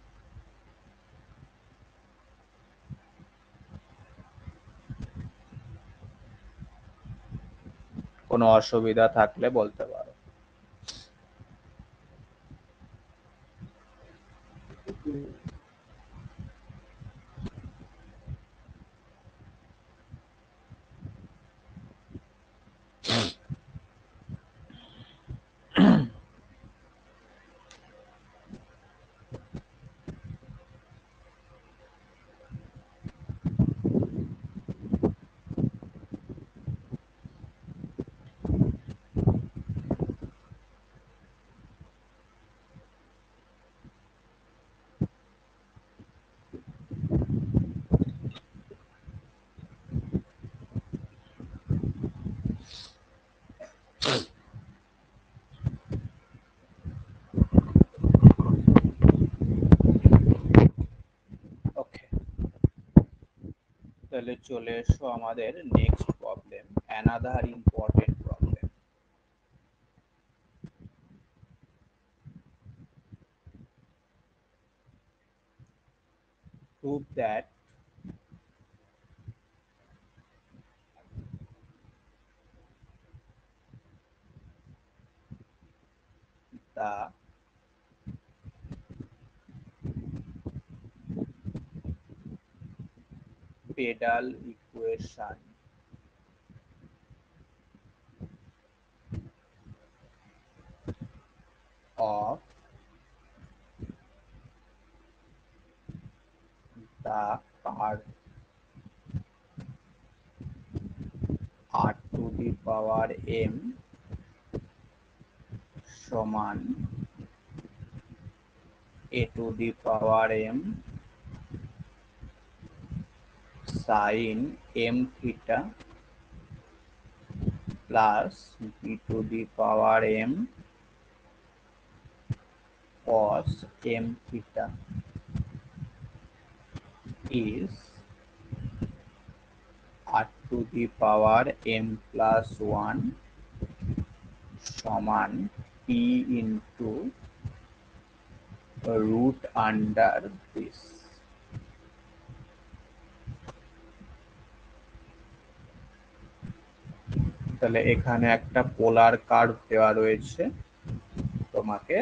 কোনো কোনো অসুবিধা থাকলে বলতে পারো। ওকে, তাহলে চলে এসো আমাদের next problem, another important problem. Prove that the pedal equation of the curve r to the power m সমান a to the power m sin m theta plus b to the power m cos m theta is r to the power m plus 1 সমান p into root under this। তাহলে এখানে একটা পোলার curve দেওয়া রয়েছে, তোমাকে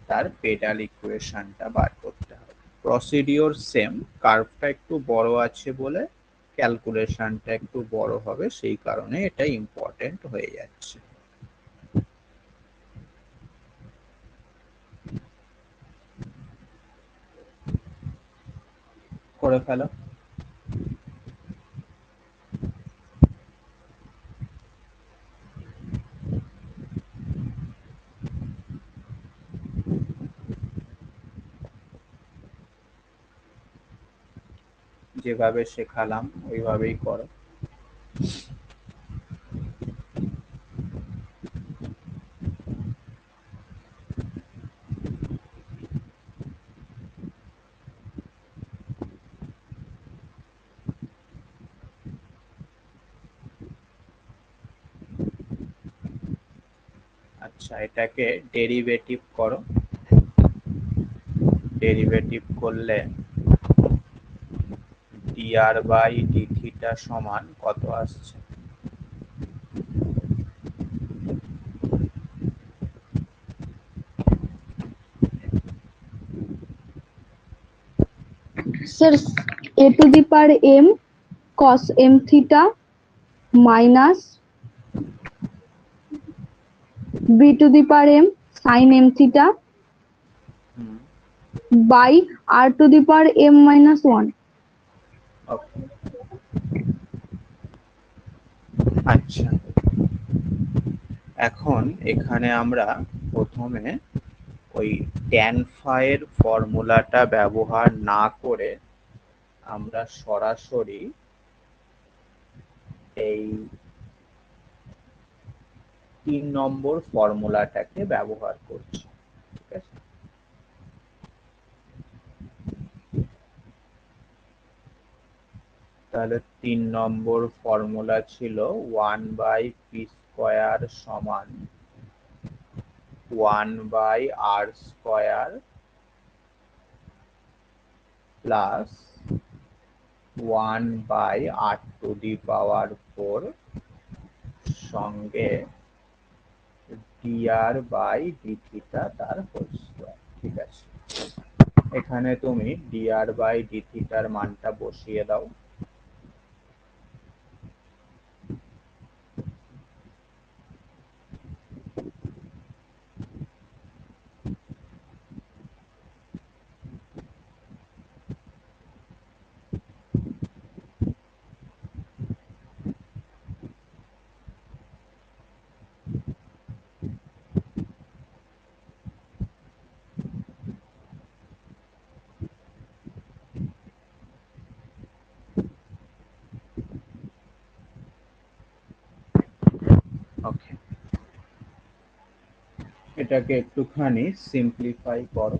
তার pedal ইকুয়েশনটা বার করতে হবে। প্রসিডিওর সেম, কার্ভটা একটু বড় আছে বলে ক্যালকুলেশনটা একটু বড় হবে, সেই কারণে এটা ইম্পর্টেন্ট হয়ে যাচ্ছে। করে ফেলো। যেভাবে শেখালাম ওইভাবেই করো। আচ্ছা, এটাকে ডেরিভেটিভ করো। ডেরিভেটিভ করলে dr বাই d থিটা সমান কত আসছে? Sir a to the power m cos m theta minus b to the power m sin m theta by r to the power m minus 1। ওকে, আচ্ছা, এখন এখানে আমরা প্রথমে ওই ট্যান ফাইয়ের ফর্মুলাটা ব্যবহার না করে আমরা সরাসরি এই 3 নম্বর ফর্মুলাটাকে ব্যবহার করছি। ঠিক আছে, তাহলে 3 নম্বর ফর্মুলা ছিল 1/p² সমান 1/r² প্লাস 1/r⁴ সঙ্গে dr বাই ডি থিটা তার হোল স্কয়ার। ঠিক আছে, এখানে তুমি dr বাই ডি থিটার মানটা বসিয়ে দাও। ওকে, এটাকে একটুখানি সিম্পলিফাই করো।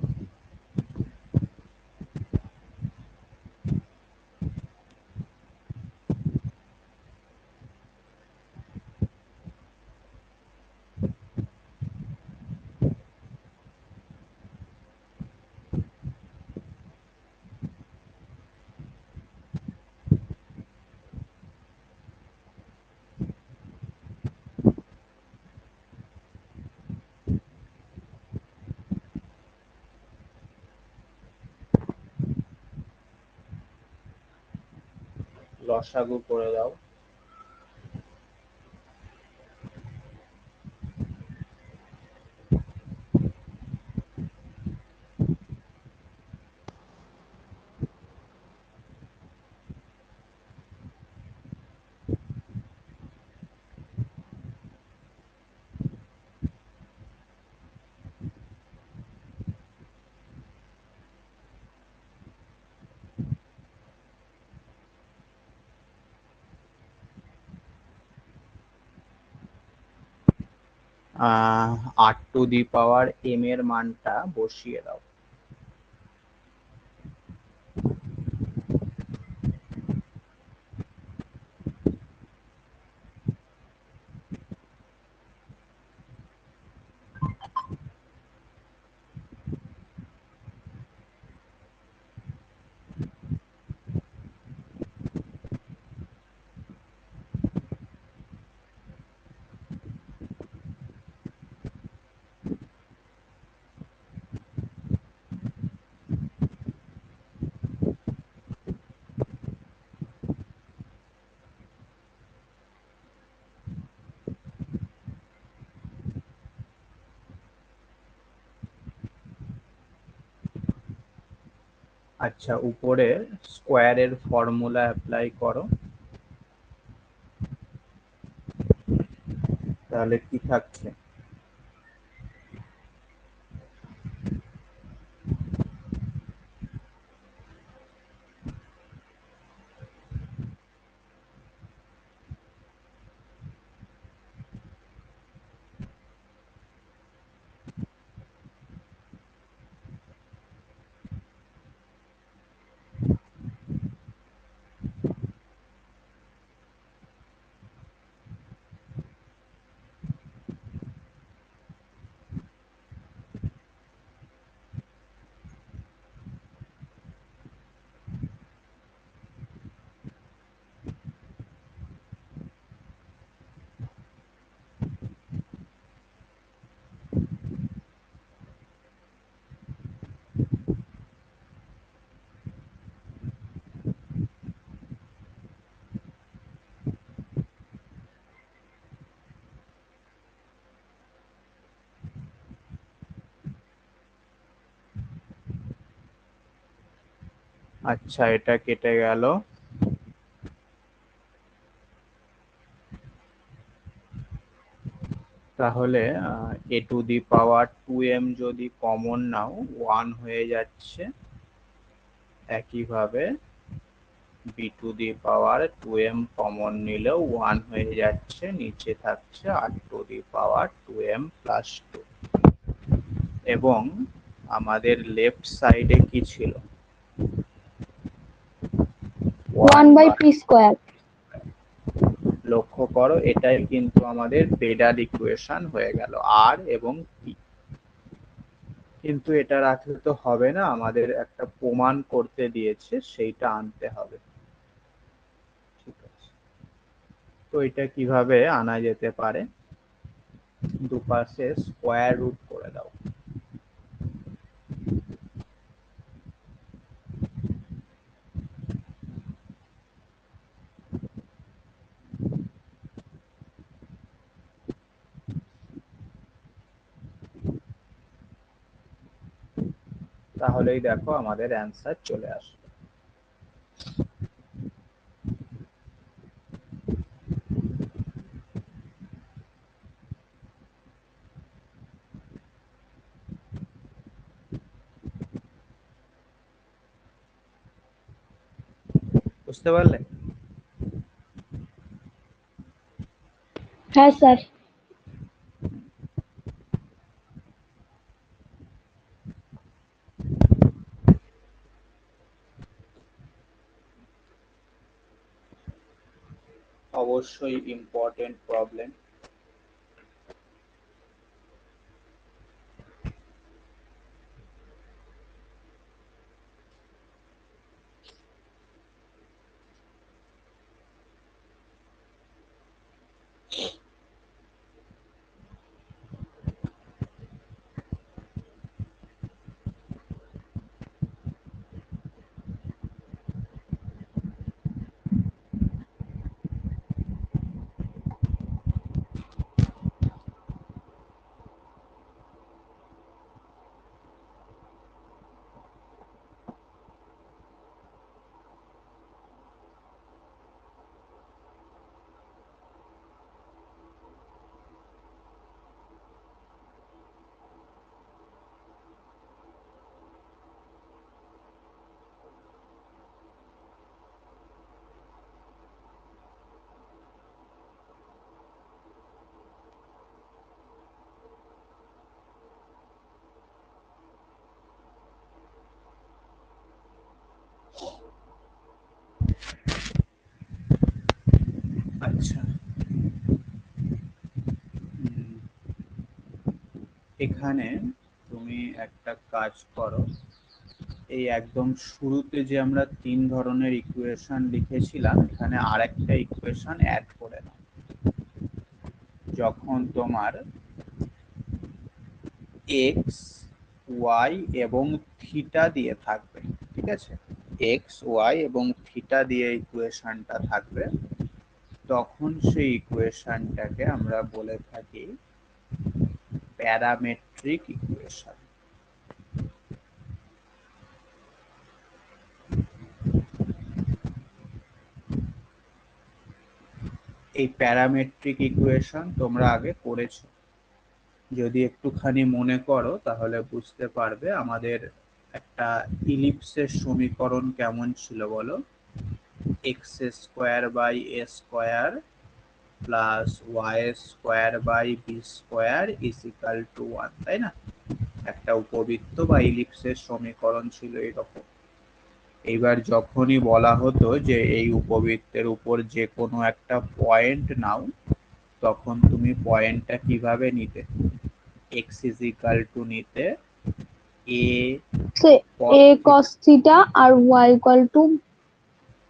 লসাগু করে দাও। r to the power m এর মানটা বসিয়ে দাও। আচ্ছা, উপরে স্কোয়ারের ফর্মুলা অ্যাপ্লাই করো, তাহলে কি থাকছে? আচ্ছা, এটা কেটে গেল। তাহলে এ টু দি পাওয়ার 2m যদি কমন নাও 1 হয়ে যাচ্ছে, একইভাবে B to the power 2m common নিলেও 1 হয়ে যাচ্ছে, নিচে থাকছে r to the power 2m plus 2। এবং আমাদের লেফট সাইডে কি ছিল? 1/p²। লক্ষ্য করো, এটাই কিন্তু আমাদের বেডার ইকুয়েশন হয়ে গেল, আর এবং পি। কিন্তু এটা রাখলে তো হবে না, আমাদের একটা প্রমাণ করতে দিয়েছে, সেইটা আনতে হবে। ঠিক আছে, তো এটা কিভাবে আনা যেতে পারে? দুপাশে স্কোয়ার রুট করে দাও। তাহলেই দেখো আমাদের অ্যান্সার চলে আসবে। বুঝতে পারলে? হ্যাঁ স্যার। অবশ্যই ইম্পর্টেন্ট প্রবলেম। আচ্ছা, এখানে তুমি একটা কাজ করো, এই একদম শুরুতে যে আমরা 3 ধরনের ইকুয়েশন লিখেছিলাম, এখানে আরেকটা ইকুয়েশন অ্যাড করে নাও। যখন তোমার এক্স, ওয়াই এবং থিটা দিয়ে থাকবে, ঠিক আছে, এক্স, ওয়াই এবং থিটা দিয়ে ইকুয়েশনটা থাকবে, তখন সেই ইকুয়েশনটাকে আমরা বলে থাকি প্যারামেট্রিক ইকুয়েশন। এই প্যারামেট্রিক ইকুয়েশন তোমরা আগে করেছো, যদি একটুখানি মনে করো তাহলে বুঝতে পারবে আমাদের একটা ইলিপসের সমীকরণ কেমন ছিল বলো। X square by a square plus Y square by b square is equal to 1, তাই না? একটা উপবৃত্ত বা ইলিপসের সমীকরণ ছিল এরকম। এইবার যখনই বলা হতো যে এই উপবৃত্তের উপর যে কোনো একটা পয়েন্ট নাও, তখন তুমি পয়েন্টটা কিভাবে নিতে? এক্স ইজ ইকাল টু নিতে এ এ cos থিটা আর y equal to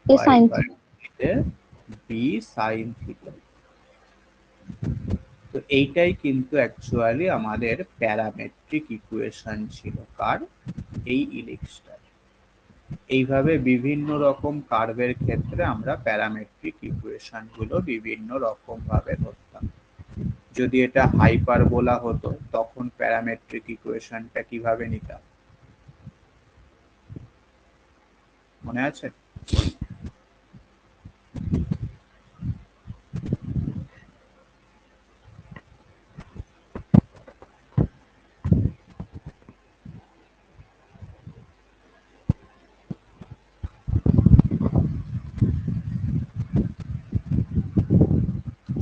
a sin theta. নিতে বি সাইন থিটা। তো এইটাই কিন্তু অ্যাকচুয়ালি আমাদের প্যারামেট্রিক ইকুয়েশন ছিল, কার? এই ইলিপসটার। এইভাবে বিভিন্ন রকম কার্ভের ক্ষেত্রে আমরা প্যারামেট্রিক ইকুয়েশন গুলো বিভিন্ন রকম ভাবে ধরতাম। যদি এটা হাইপারবোলা হতো তখন প্যারামেট্রিক ইকুয়েশনটা কিভাবে নিতাম মনে আছে?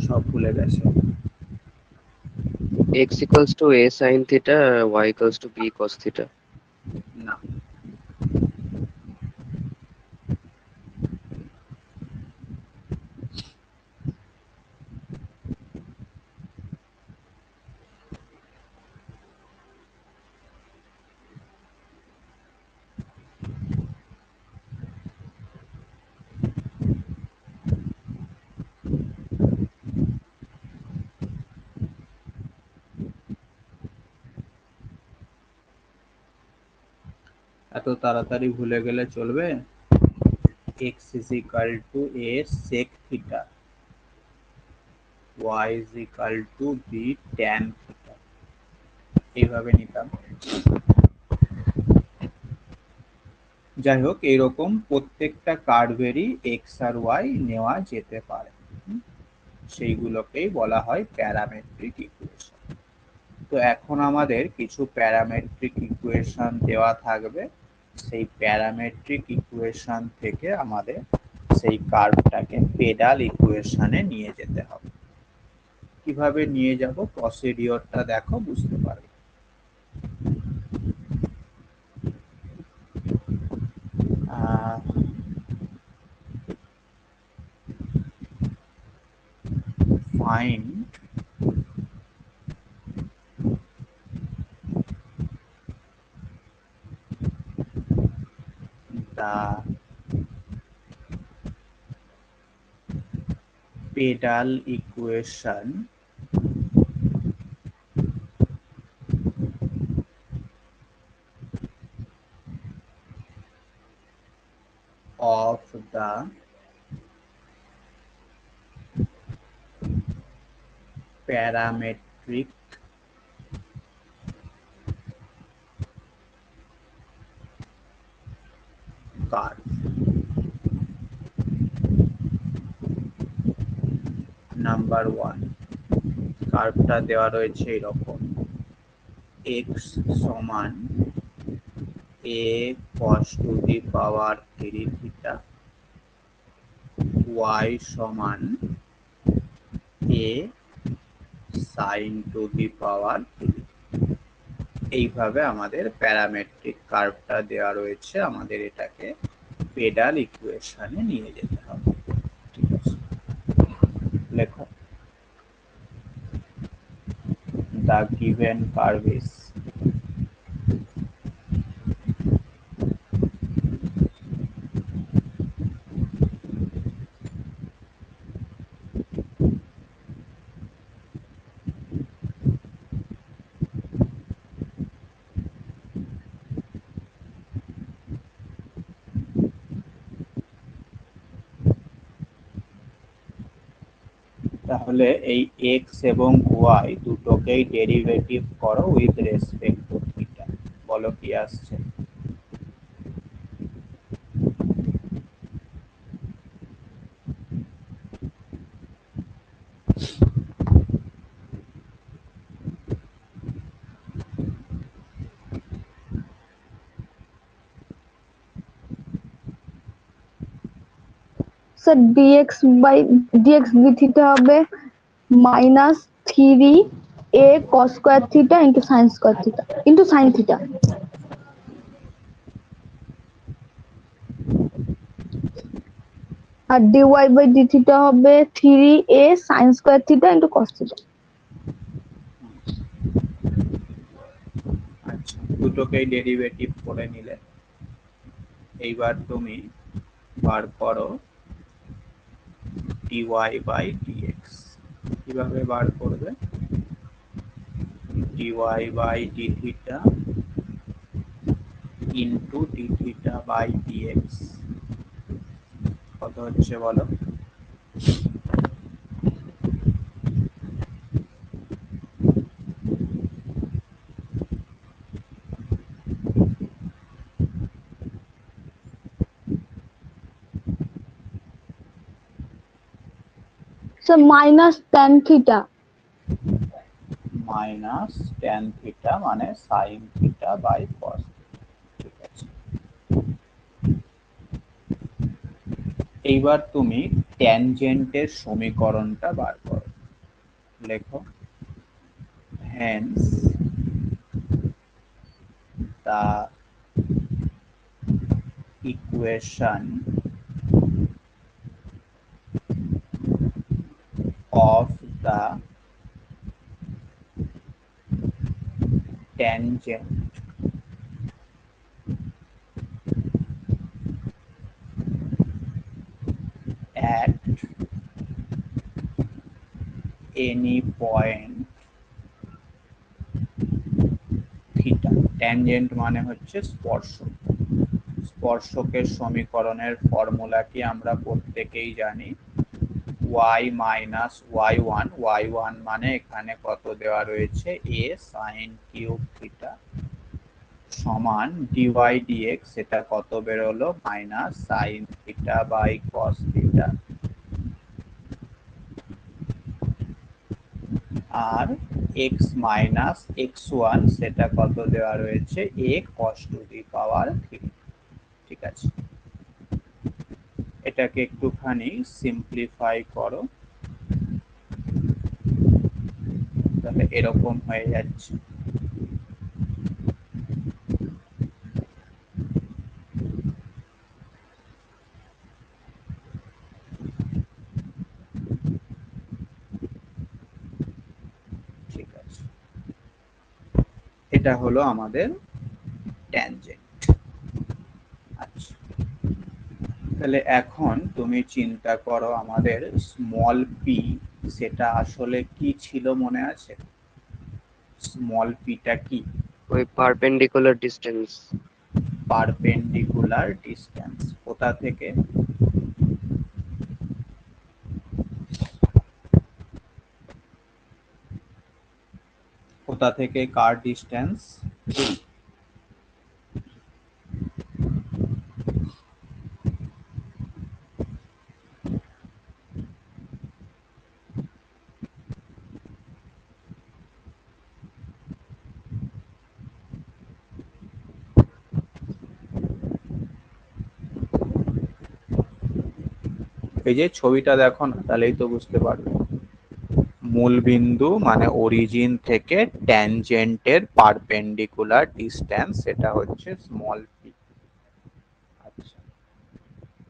সব ভুলে গেছে? x equals to a sin theta, y equals to b cos theta. না, এত তাড়াতাড়ি ভুলে গেলে চলবে। x is equal to a sec theta, y is equal to b tan theta, এইভাবে নিতাম। যাই হোক, এইরকম প্রত্যেকটা কার্ভেরই এক্স আর ওয়াই নেওয়া যেতে পারে, সেইগুলোকেই বলা হয় প্যারামেট্রিক ইকুয়েশন। তো এখন আমাদের কিছু প্যারামেট্রিক ইকুয়েশন দেওয়া থাকবে, সেই প্যারামেট্রিক ইকুয়েশন থেকে আমাদের সেই কার্ভটাকে পেডাল ইকুয়েশনে নিয়ে যেতে হবে। কিভাবে নিয়ে যাব প্রসিডিওরটা দেখো, বুঝতে পারবে। Find the pedal equation of the parametric curve। Number 1, কার্ভটা দেওয়া রয়েছে এরকম, x সমান a cos to the power 3 theta, y সমান a sin to the power 3। এইভাবে আমাদের প্যারামেট্রিক কার্ভটা দেওয়া রয়েছে, আমাদের এটাকে পেডাল ইকুয়েশনে নিয়ে যেতে হবে। ঠিক আছে, লেখো। The given curve is তাহলে এই x এবং y দুটোকেই ডেরিভেটিভ করো উইথ রেসপেক্ট টু থিটা, বলো কি আসছে। স্যার dx d থিটা হবে -3a cos square theta into sin square theta into sin theta. আর dy বাই d থিটা হবে 3a sin square theta into cos theta. আচ্ছা, দুটোকেই derivative করে নিলে, এইবার তুমি বার করো dy বাই dx। কিভাবে বার করবে? dy by d theta into d theta by dx কত হচ্ছে বলো। Sir -tan theta. Minus tan theta মানে সাইন থিটা বাই কস। ঠিক আছে, এইবার তুমি ট্যানজেন্টের সমীকরণটা বার করো, লেখো। Hence the equation of the tangent at any point theta, tangent মানে হচ্ছে স্পর্শক, স্পর্শকের সমীকরণের ফর্মুলা কি আমরা প্রত্যেকেই জানি, y মাইনাস y1 মানে এখানে কত দেওয়া রয়েছে a sin কিউব থিটা সমান dy dx, এটা কত বেরোলো minus sin theta by cos theta, আর x মাইনাস x1 সেটা কত দেওয়া রয়েছে a cos to the power theta. ঠিক আছে, এটাকে একটুখানি সিম্পলিফাই করো, তাহলে এরকম হয়ে যাচ্ছে। ঠিক আছে, এটা হলো আমাদের ট্যানজেন্ট। আচ্ছা, তাহলে এখন তুমি চিন্তা করো আমাদের স্মল পি সেটা আসলে কি ছিল মনে আছে? স্মল পিটা কি? ওই পারপেন্ডিকুলার ডিস্টেন্স। পারপেন্ডিকুলার ডিস্টেন্স কোথা থেকে? কোথা থেকে কার ডিস্টেন্স? এই যে ছবিটা দেখো না, তাহলেই তো বুঝতে পারবে। মূল বিন্দু মানে অরিজিন থেকে ট্যানজেন্টের পারপেন্ডিকুলার ডিস্টেন্স সেটা হচ্ছে স্মল পি। আচ্ছা,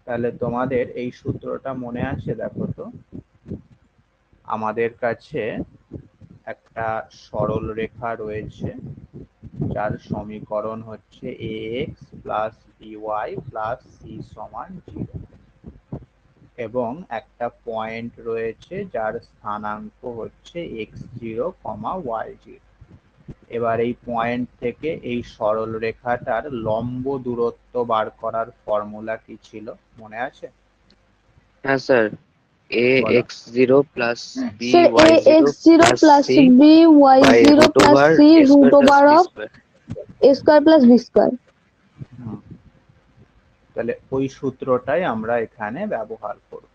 তাহলে তোমাদের এই সূত্রটা মনে আছে? দেখো তো, আমাদের কাছে একটা সরল রেখা রয়েছে যার সমীকরণ হচ্ছে ax plus by plus c সমান 0, এবং একটা পয়েন্ট রয়েছে যার স্থানাঙ্ক হচ্ছে x0, y0। এবার এই পয়েন্ট থেকে এই সরল রেখাটার লম্ব দূরত্ব বার করার ফর্মুলা কি ছিল মনে আছে? হ্যাঁ স্যার, বলো। ax0 plus sir by0 ax0 plus c by by0 root plus over c a root square over plus of b square। a square plus b square। তাহলে ওই সূত্রটাই আমরা এখানে ব্যবহার করব।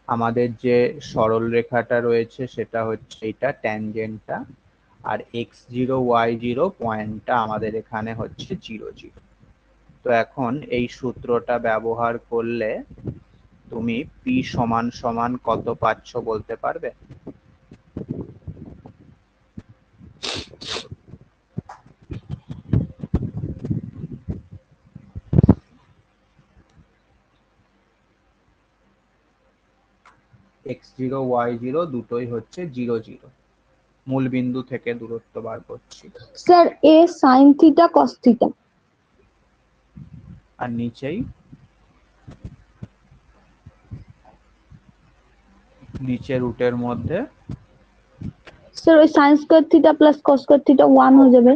আমাদের যে সরল রেখাটা রয়েছে সেটা হচ্ছে এটা ট্যানজেন্টটা, আর x0 y0 পয়েন্টটা আমাদের এখানে হচ্ছে 0 0। তো এখন এই সূত্রটা ব্যবহার করলে তুমি p সমান সমান কত পাচ্ছ বলতে পারবে? x0 y0 দুটোই হচ্ছে 0 0, মূল বিন্দু থেকে দূরত্ব বার করছি। Sir a sin theta cos theta। আর নিচে রুটের মধ্যে স্যার ওই sin square theta plus cos square theta 1 হয়ে যাবে।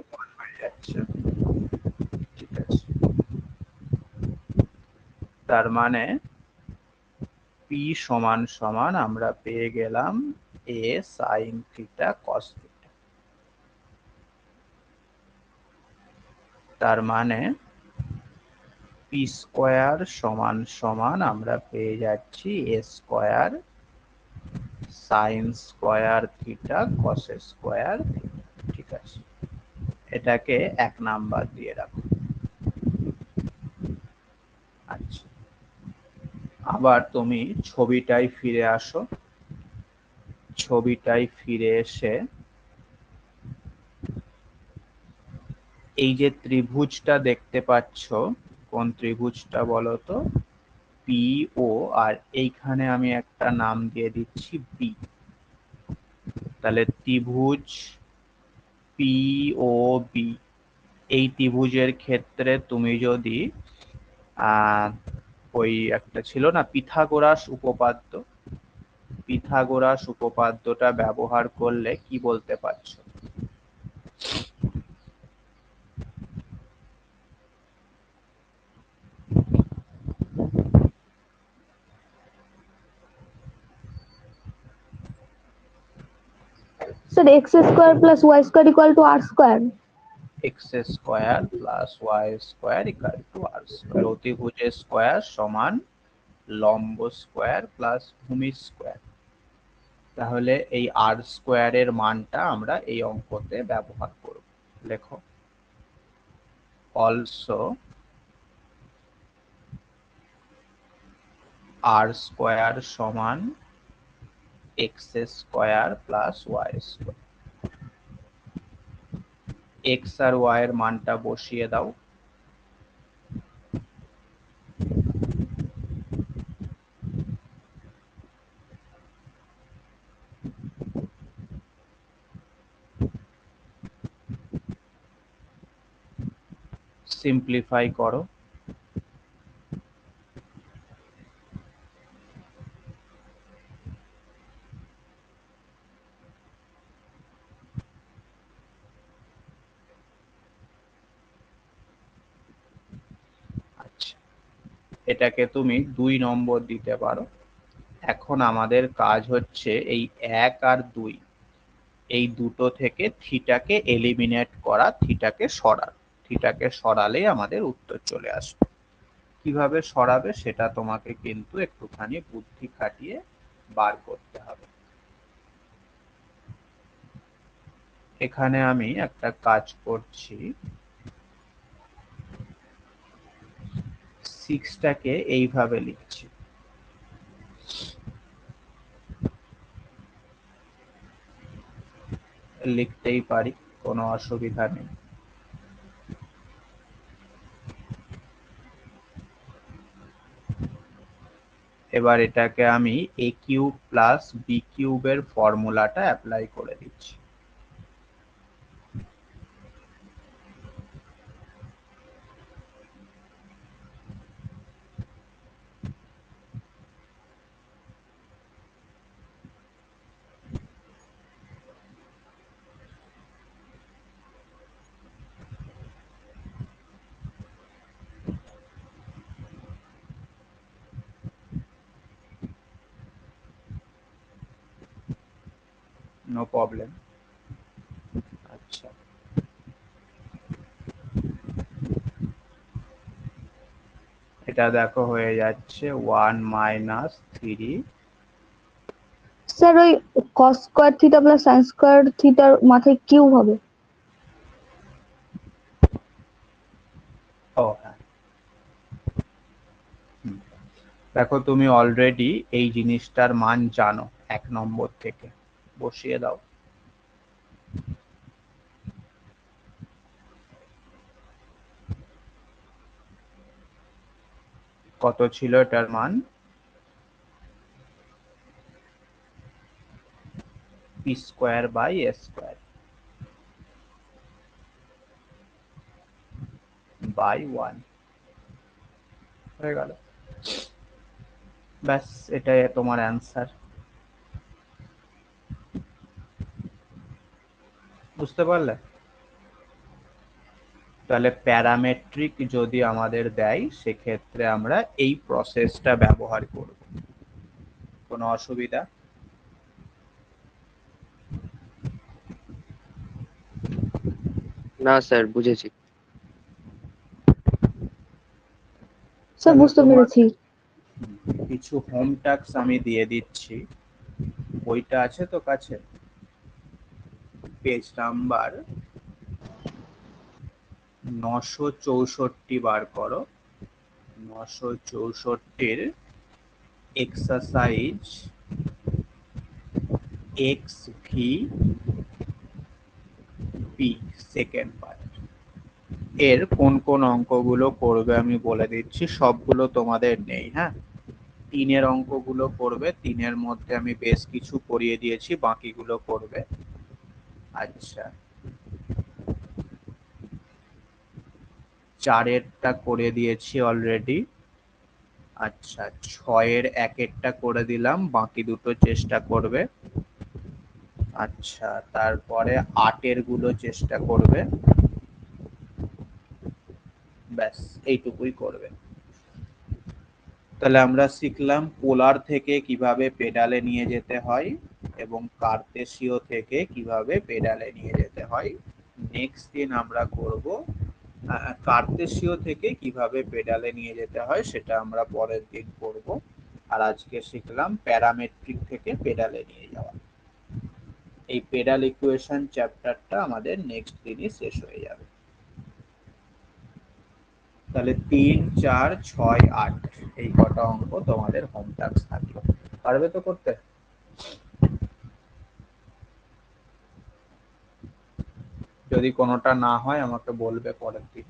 আচ্ছা, ঠিক আছে, তার মানে p সমান সমান আমরা পেয়ে গেলাম a sin theta cos theta। তার মানে p স্কয়ার সমান সমান আমরা পেয়ে যাচ্ছি a square sin square theta cos square theta. ঠিক আছে, এটাকে 1 নাম্বার দিয়ে রাখো। আচ্ছা, আবার তুমি ছবিটায় ফিরে আসো। ছবিটায় ফিরে এসে এই যে ত্রিভুজটা দেখতে পাচ্ছ, কোন ত্রিভুজটা বলো তো? PO, আর এইখানে আমি একটা নাম দিয়ে দিচ্ছি B। তাহলে ত্রিভুজ POB, এই ত্রিভুজের ক্ষেত্রে তুমি যদি ওই একটা ছিল না পিথাগোরাস উপপাদ্য, পিথাগোরাস উপপাদ্যটা ব্যবহার করলে কি বলতে পারছো? X square plus Y square equal to r square. X square plus Y square equal to r square. অতিভুজ স্কোয়ার সমান লম্ব স্কোয়ার প্লাস ভূমি স্কোয়ার। তাহলে এই আর স্কোয়ারের মানটা আমরা এই অঙ্কতে ব্যবহার করব। লেখো অলসো আর স্কোয়ার সমান X square plus Y square. X আর ওয়াই এর মানটা বসিয়ে দাও। সিম্পলিফাই করো। আচ্ছা, এটাকে তুমি 2 নম্বর দিতে পারো। এখন আমাদের কাজ হচ্ছে এই 1 আর 2 এই দুটো থেকে থিটাকে এলিমিনেট করা, থিটাকে সরালেই আমাদের উত্তর চলে আসবে। কিভাবে সরাবে সেটা তোমাকে কিন্তু একটুখানি বুদ্ধি খাটিয়ে বার করতে হবে। এখানে আমি একটা কাজ করছি, 6টাকে এইভাবে লিখছি। লিখতেই পারি, কোনো অসুবিধা নেই। এবার এটাকে আমি এ কিউব প্লাস বি কিউবের ফর্মুলাটা অ্যাপ্লাই করে দিচ্ছি। No problem. আচ্ছা, এটা দেখো হয়ে যাচ্ছে 1 মাইনাস 3। স্যার ওই cos square theta plus sine square থিটার মাথায় কিউব হবে। ও হ্যাঁ, দেখো তুমি অলরেডি এই জিনিসটার মান জানো 1 নম্বর থেকে, বসিয়ে দাও। কত ছিল এটার মান? P square by a square by 1 হয়ে গেল। ব্যাস, এটাই তোমার অ্যান্সার। বুঝতে পারলে? তাহলে প্যারামেট্রিক যদি আমাদের দেয় সেক্ষেত্রে আমরা এই প্রসেসটা ব্যবহার করব। কোনো অসুবিধা? না স্যার, বুঝেছি। স্যার বুঝতে পেরেছি। কিছু হোম টাস্ক আমি দিয়ে দিচ্ছি, বইটা আছে তো কাছে? পেজ নাম্বার 964 বার করো। 964-র exercise X V P second part এর কোন কোন অঙ্কগুলো করবে আমি বলে দিচ্ছি। সবগুলো তোমাদের নেই, হ্যাঁ। 3-এর অঙ্কগুলো করবে, 3-এর মধ্যে আমি বেশ কিছু করিয়ে দিয়েছি, বাকিগুলো করবে। আচ্ছা, 4-এরটা করে দিয়েছি অলরেডি। আচ্ছা, 6-এর 1-এরটা করে দিলাম, বাকি দুটো চেষ্টা করবে। আচ্ছা, তারপরে 8-এর গুলো চেষ্টা করবে। ব্যাস, এইটুকুই করবে। তাহলে আমরা শিখলাম পোলার থেকে কিভাবে পেডালে নিয়ে যেতে হয়, এবং কার্তেশীয় থেকে কিভাবে পেডালে নিয়ে যেতে হয়। নেক্সট দিন আমরা করব কার্তেশীয় থেকে কিভাবে পেডালে নিয়ে যেতে হয়, সেটা আমরা পরের দিন করব। আর আজকে শিখলাম প্যারামেট্রিক থেকে পেডালে নিয়ে যাওয়া। এই পেডাল ইকুয়েশন চ্যাপ্টারটা আমাদের নেক্সট দিনই শেষ হয়ে যাবে। তাহলে 3, 4, 6, 8 এই কটা অঙ্ক তোমাদের হোম টাস্ক থাকলো। পারবে তো করতে? যদি কোনোটা না হয় আমাকে বলবে পরের দিন।